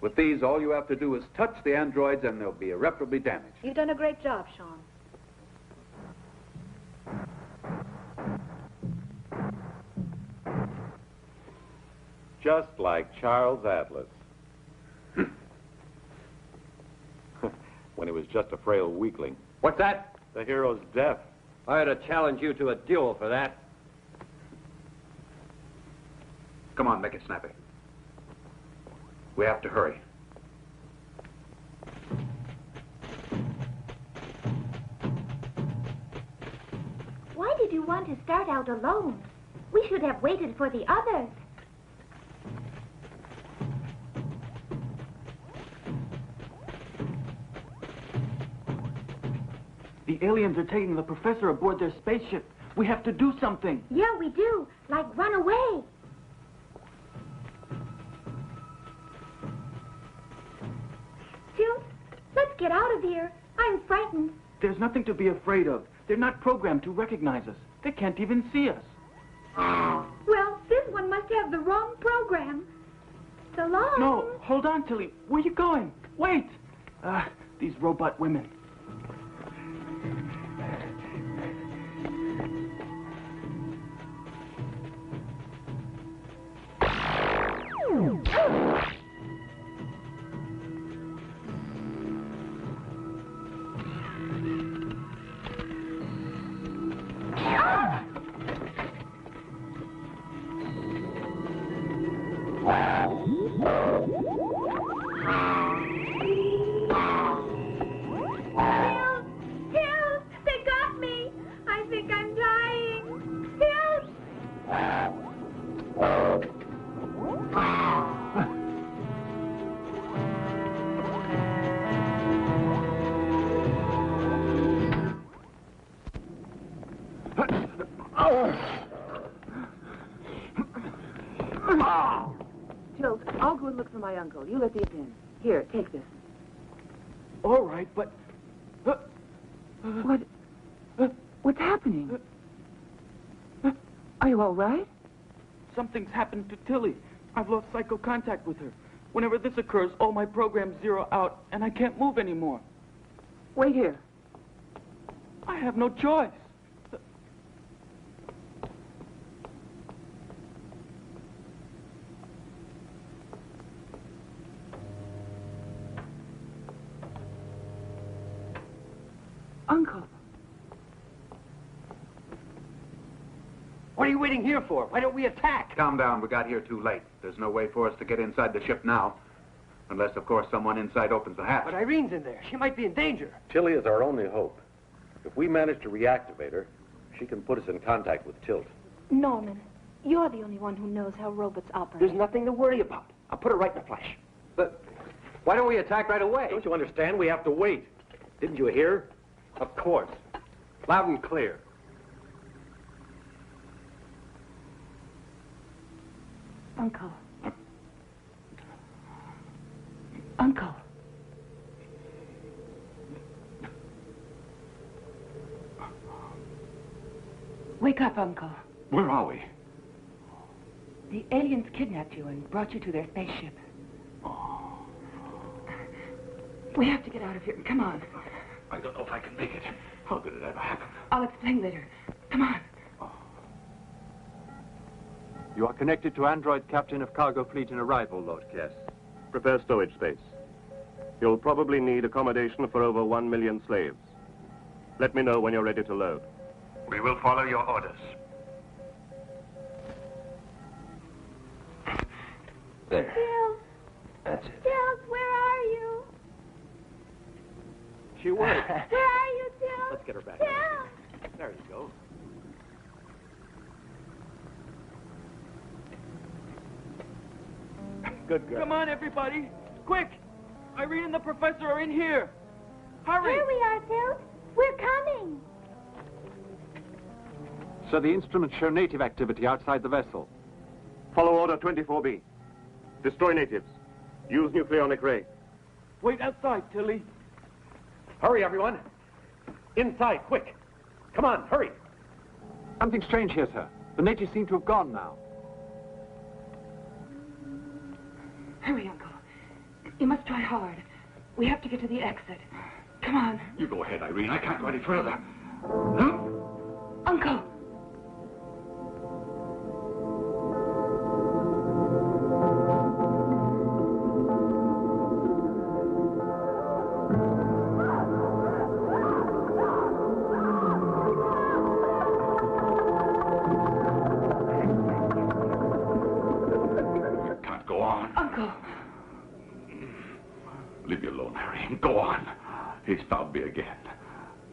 With these, all you have to do is touch the androids and they'll be irreparably damaged. You've done a great job, Sean. Just like Charles Atlas. When he was just a frail weakling. What's that? The hero's death. I ought to challenge you to a duel for that. Come on, make it snappy. We have to hurry. Why did you want to start out alone? We should have waited for the others. The aliens are taking the professor aboard their spaceship. We have to do something. Yeah, we do. Like run away. Tilt, let's get out of here. I'm frightened. There's nothing to be afraid of. They're not programmed to recognize us. They can't even see us. Well, this one must have the wrong program. So long. No, hold on, Tilly. Where are you going? Wait. These robot women. Tilt, I'll go and look for my uncle. You let these in. Here, take this. All right, but... What's happening? Are you all right? Something's happened to Tilly. I've lost psycho contact with her. Whenever this occurs, all my programs zero out, and I can't move anymore. Wait here. I have no choice. Uncle. What are you waiting here for? Why don't we attack? Calm down. We got here too late. There's no way for us to get inside the ship now. Unless, of course, someone inside opens the hatch. But Irene's in there. She might be in danger. Tilly is our only hope. If we manage to reactivate her, she can put us in contact with Tilt. Norman, you're the only one who knows how robots operate. There's nothing to worry about. I'll put her right in a flash. But why don't we attack right away? Don't you understand? We have to wait. Didn't you hear? Of course. Loud and clear. Uncle. Uncle. Wake up, Uncle. Where are we? The aliens kidnapped you and brought you to their spaceship. We have to get out of here. Come on. I don't know if I can make it. How could it ever happen? I'll explain later. Come on. You are connected to android captain of cargo fleet in arrival, Lord Kress. Prepare stowage space. You'll probably need accommodation for over 1 million slaves. Let me know when you're ready to load. We will follow your orders. There. Tilt. That's it. Tilt, where are you? She won. Where are you, Tilt? Let's get her back. Tilt. There you go. Good girl. Come on, everybody. Quick! Irene and the professor are in here. Hurry! Here we are, Phil. We're coming. So the instruments show native activity outside the vessel. Follow Order 24B. Destroy natives. Use nucleonic ray. Wait outside, Tilly. Hurry, everyone. Inside, quick. Come on, hurry. Something strange here, sir. The natives seem to have gone now. Hurry, Uncle. You must try hard. We have to get to the exit. Come on. You go ahead, Irene. I can't go any further. Uncle! Can't go on. Uncle! Leave me alone, Irene. Go on. He's found me again.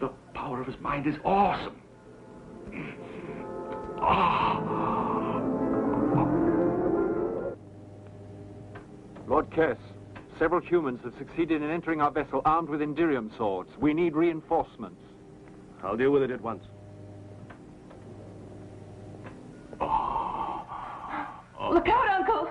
The power of his mind is awesome. Lord Kress, several humans have succeeded in entering our vessel armed with Iridium swords. We need reinforcements. I'll deal with it at once. Look out, Uncle!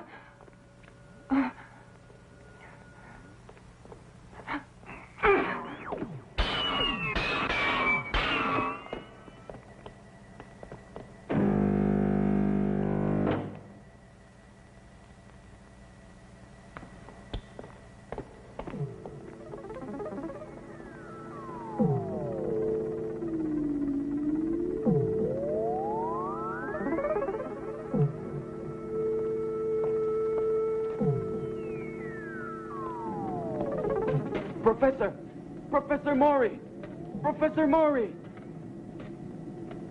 Professor Maury! Professor Maury!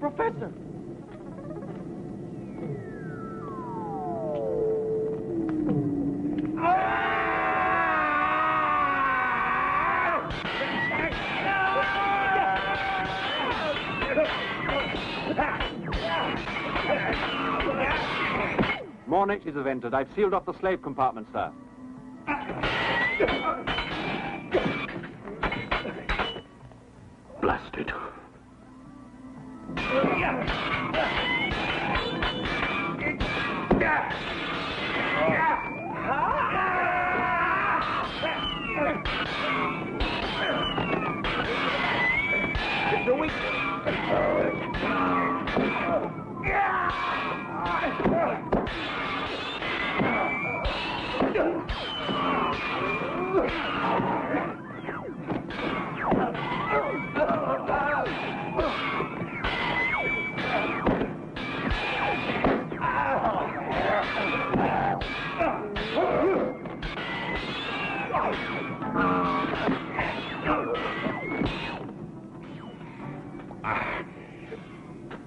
Professor! More natives have entered. I've sealed off the slave compartment, sir. Blasted.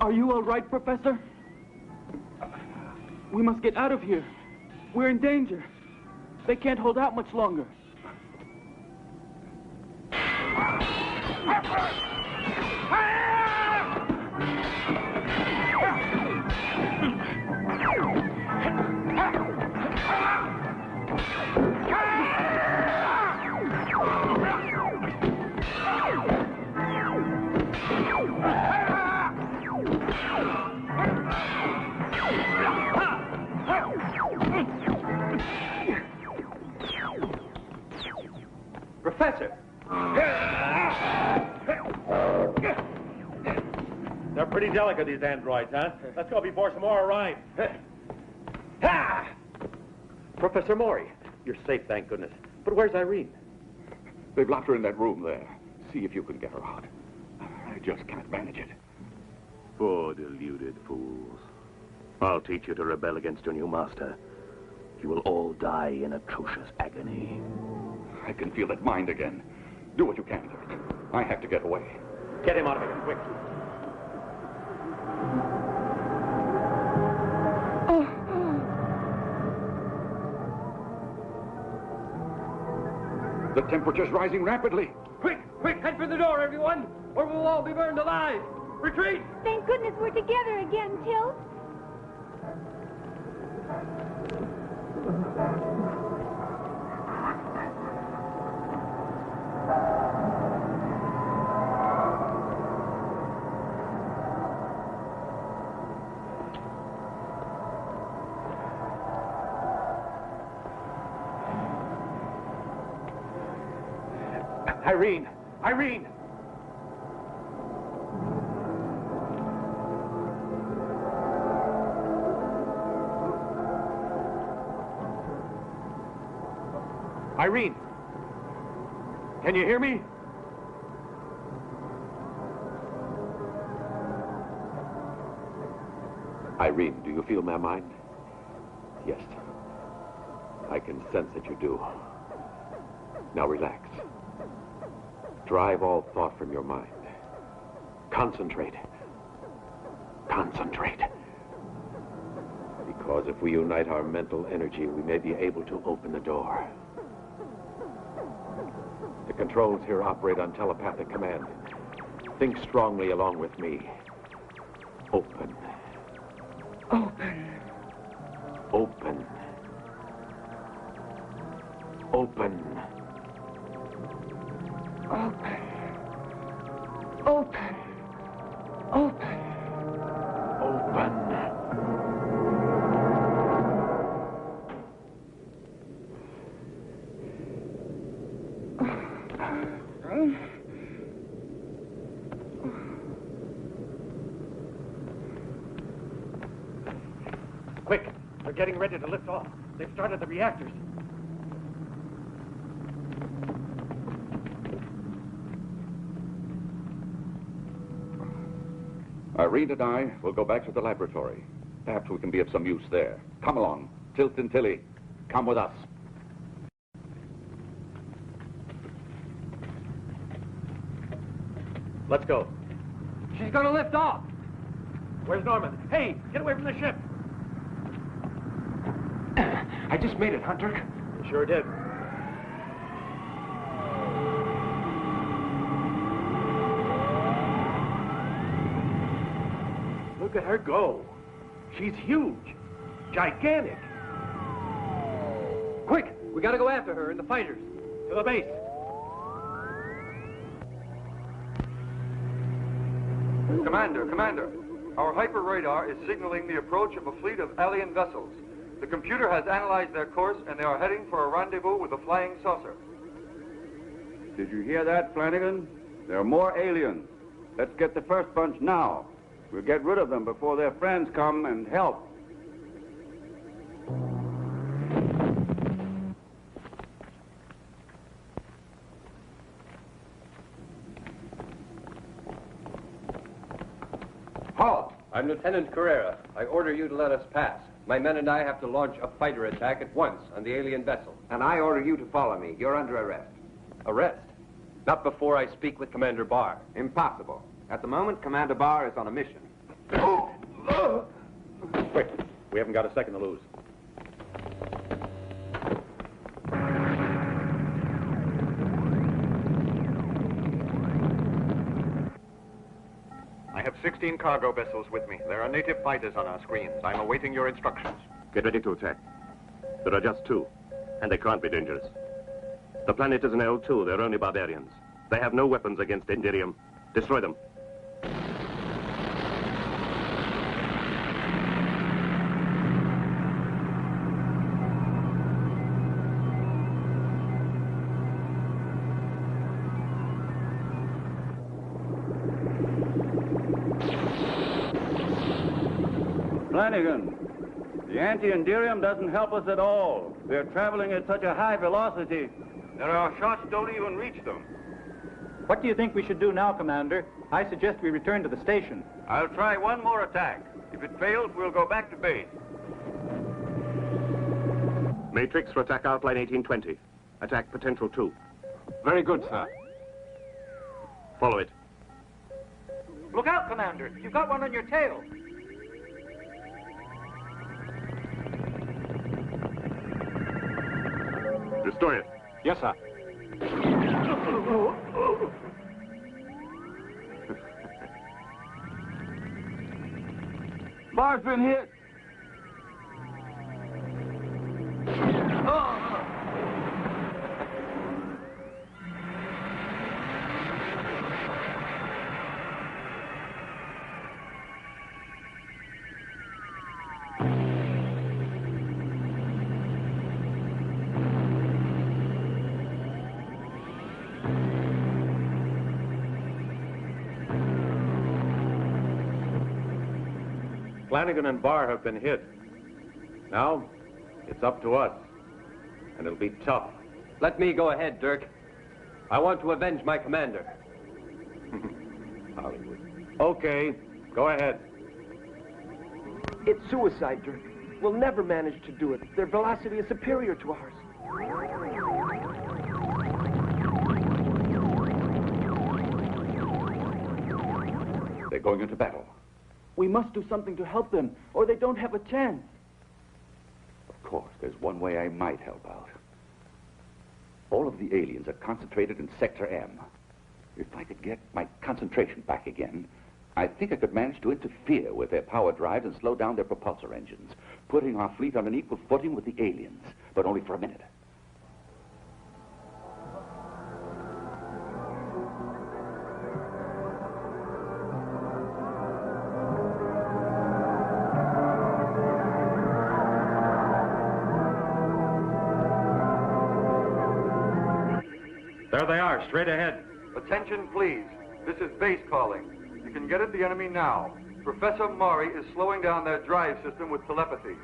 Are you all right, Professor? We must get out of here. We're in danger. They can't hold out much longer. Professor! They're pretty delicate, these androids, huh? Let's go before some more arrive. Professor Maury, you're safe, thank goodness. But where's Irene? They've locked her in that room there. See if you can get her out. I just can't manage it. Poor deluded fools. I'll teach you to rebel against your new master. You will all die in atrocious agony. I can feel that mind again. Do what you can, Dirk. I have to get away. Get him out of here, quick. The temperature's rising rapidly. Quick, quick, head for the door, everyone, or we'll all be burned alive. Retreat! Thank goodness we're together again, Tilt. Irene! Irene! Irene! Can you hear me? Irene, do you feel my mind? Yes. I can sense that you do. Now relax. Drive all thought from your mind. Concentrate. Concentrate. Because if we unite our mental energy, we may be able to open the door. The controls here operate on telepathic command. Think strongly along with me. Open. Open. Open. Open. Open. Open. Open. Open. Quick! They're getting ready to lift off. They've started the reactors. Irene and I will go back to the laboratory. Perhaps we can be of some use there. Come along. Tilt and Tilly, come with us. Let's go. She's gonna lift off. Where's Norman? Hey, get away from the ship. I just made it, Hunter. You sure did. Look at her go. She's huge. Gigantic. Quick! We gotta go after her and the fighters. To the base. Commander, our hyper radar is signaling the approach of a fleet of alien vessels. The computer has analyzed their course and they are heading for a rendezvous with a flying saucer. Did you hear that, Flanagan? There are more aliens. Let's get the first bunch now. We'll get rid of them before their friends come and help. Halt! I'm Lieutenant Carrera. I order you to let us pass. My men and I have to launch a fighter attack at once on the alien vessel. And I order you to follow me. You're under arrest. Arrest? Not before I speak with Commander Barr. Impossible. At the moment, Commander Barr is on a mission. Quick, we haven't got a second to lose. I have 16 cargo vessels with me. There are native fighters on our screens. I'm awaiting your instructions. Get ready to attack. There are just two, and they can't be dangerous. The planet is an L2. They're only barbarians. They have no weapons against Iridium. Destroy them. Flanagan, the anti-Iridium doesn't help us at all. They're traveling at such a high velocity. And our shots don't even reach them. What do you think we should do now, Commander? I suggest we return to the station. I'll try one more attack. If it fails, we'll go back to base. Matrix for attack outline 1820. Attack potential 2. Very good, sir. Follow it. Look out, Commander. You've got one on your tail. Destroy it. Yes, sir. bar's been hit. Flanagan and Barr have been hit. Now, it's up to us. And it'll be tough. Let me go ahead, Dirk. I want to avenge my commander. Hollywood. Okay, go ahead. It's suicide, Dirk. We'll never manage to do it. Their velocity is superior to ours. They're going into battle. We must do something to help them, or they don't have a chance. Of course, there's one way I might help out. All of the aliens are concentrated in Sector M. If I could get my concentration back again, I think I could manage to interfere with their power drives and slow down their propulsor engines, putting our fleet on an equal footing with the aliens, but only for a minute. There they are, straight ahead. Attention, please. This is base calling. You can get at the enemy now. Professor Maury is slowing down their drive system with telepathy.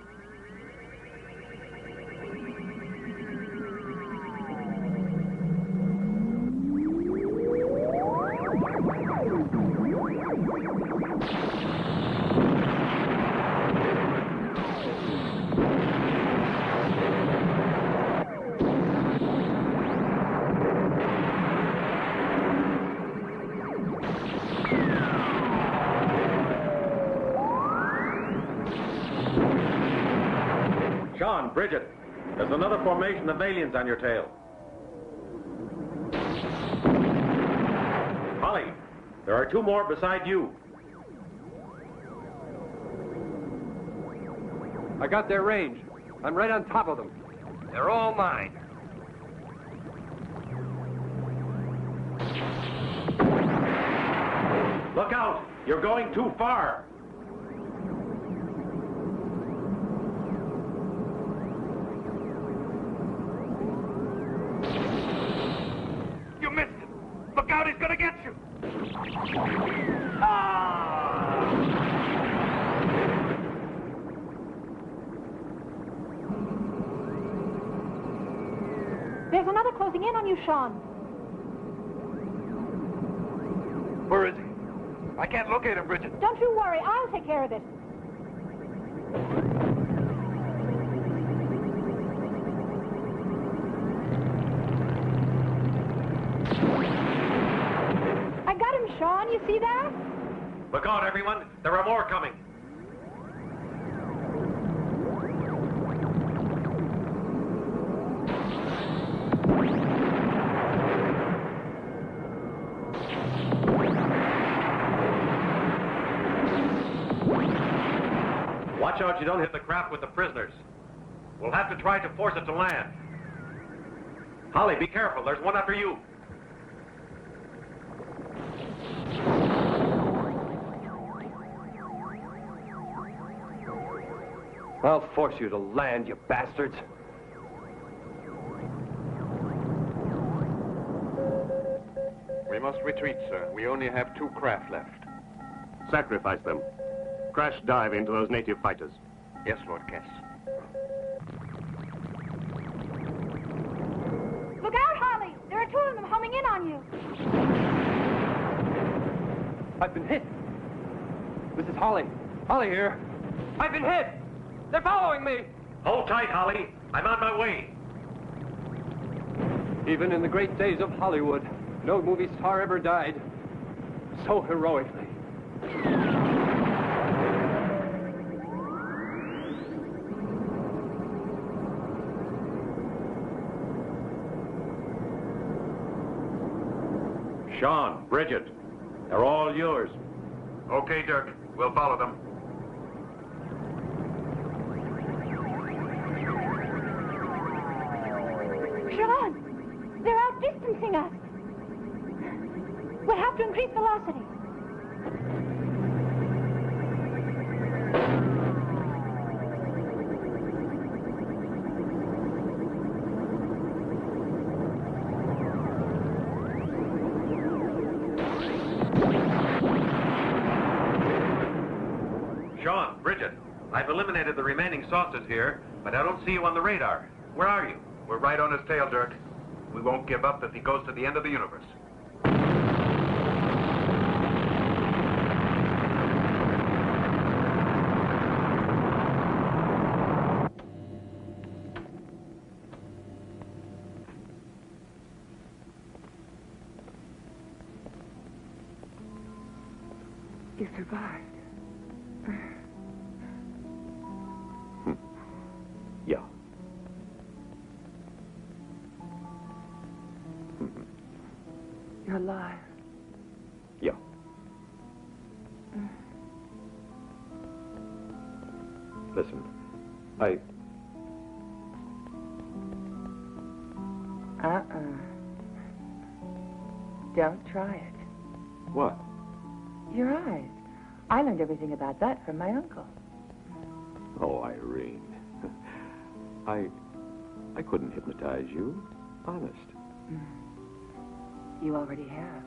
Sean, Bridget, there's another formation of aliens on your tail. Holly, there are two more beside you. I got their range. I'm right on top of them. They're all mine. Look out! You're going too far! You missed it! Look out, he's gonna get you! There's another closing in on you, Sean. Where is he? I can't locate him, Bridget. Don't you worry. I'll take care of it. I got him, Sean. You see that? Look out, everyone. There are more coming. Watch out you don't hit the craft with the prisoners. We'll have to try to force it to land. Holly, be careful. There's one after you. I'll force you to land, you bastards. We must retreat, sir. We only have 2 craft left. Sacrifice them. Crash dive into those native fighters. Yes, Lord Kress. Look out, Holly! There are 2 of them homing in on you. I've been hit. This is Holly. Holly here. I've been hit. They're following me. Hold tight, Holly. I'm on my way. Even in the great days of Hollywood, no movie star ever died so heroically. Sean, Bridget, they're all yours. Okay, Dirk. We'll follow them. Sean, they're outdistancing us. We'll have to increase velocity. Sean, Bridget, I've eliminated the remaining saucers here, but I don't see you on the radar. Where are you? We're right on his tail, Dirk. We won't give up if he goes to the end of the universe. You survived. Yeah. You're alive. Yeah. Listen, Don't try it. What? Your eyes. I learned everything about that from my uncle. Oh, Irene. I couldn't hypnotize you. Honest. You already have.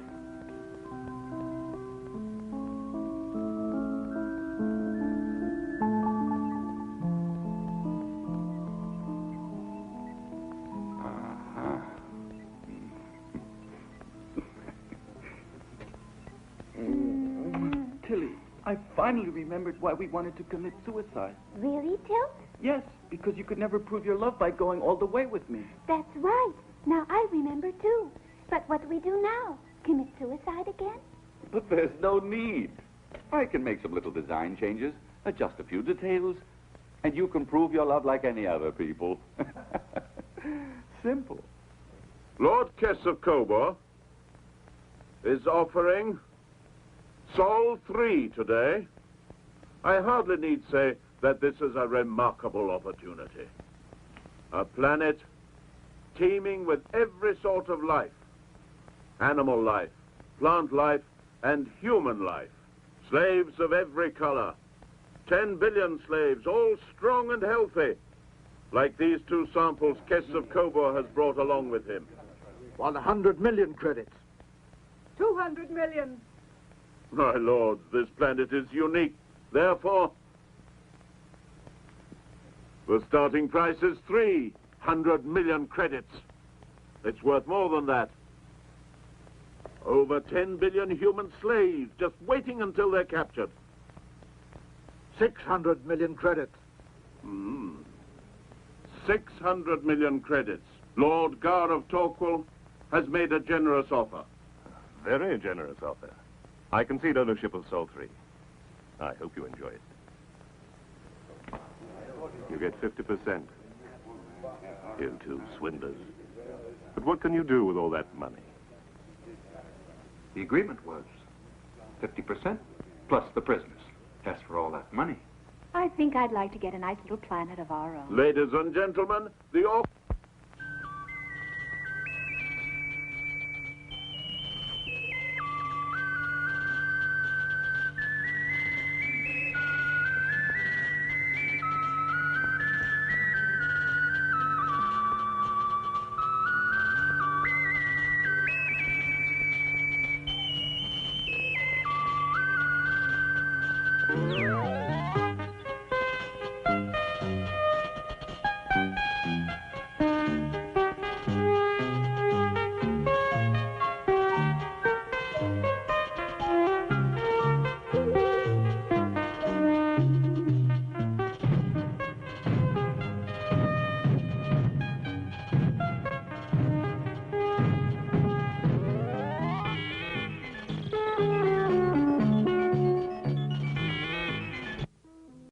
Tilly, I finally remembered why we wanted to commit suicide. Really, Tilt? Yes, because you could never prove your love by going all the way with me. That's right. Now I remember, too. But what do we do now? Commit suicide again? But there's no need. I can make some little design changes, adjust a few details, and you can prove your love like any other people. Simple. Lord Kress of Cobor is offering Sol 3 today. I hardly need say that this is a remarkable opportunity. A planet teeming with every sort of life. Animal life, plant life, and human life. Slaves of every color. 10 billion slaves, all strong and healthy, like these two samples Kress of Cobor has brought along with him. 100 million credits. 200 million. My lords, this planet is unique. Therefore, the starting price is 300 million credits. It's worth more than that. Over 10 billion human slaves just waiting until they're captured. 600 million credits. 600 million credits. Lord Gar of Torquil has made a generous offer. Very generous offer. I concede ownership of Sol 3. I hope you enjoy it. You get 50%. You two swindlers. But what can you do with all that money? The agreement was 50% plus the prisoners. As for all that money. I think I'd like to get a nice little planet of our own. Ladies and gentlemen, the offer...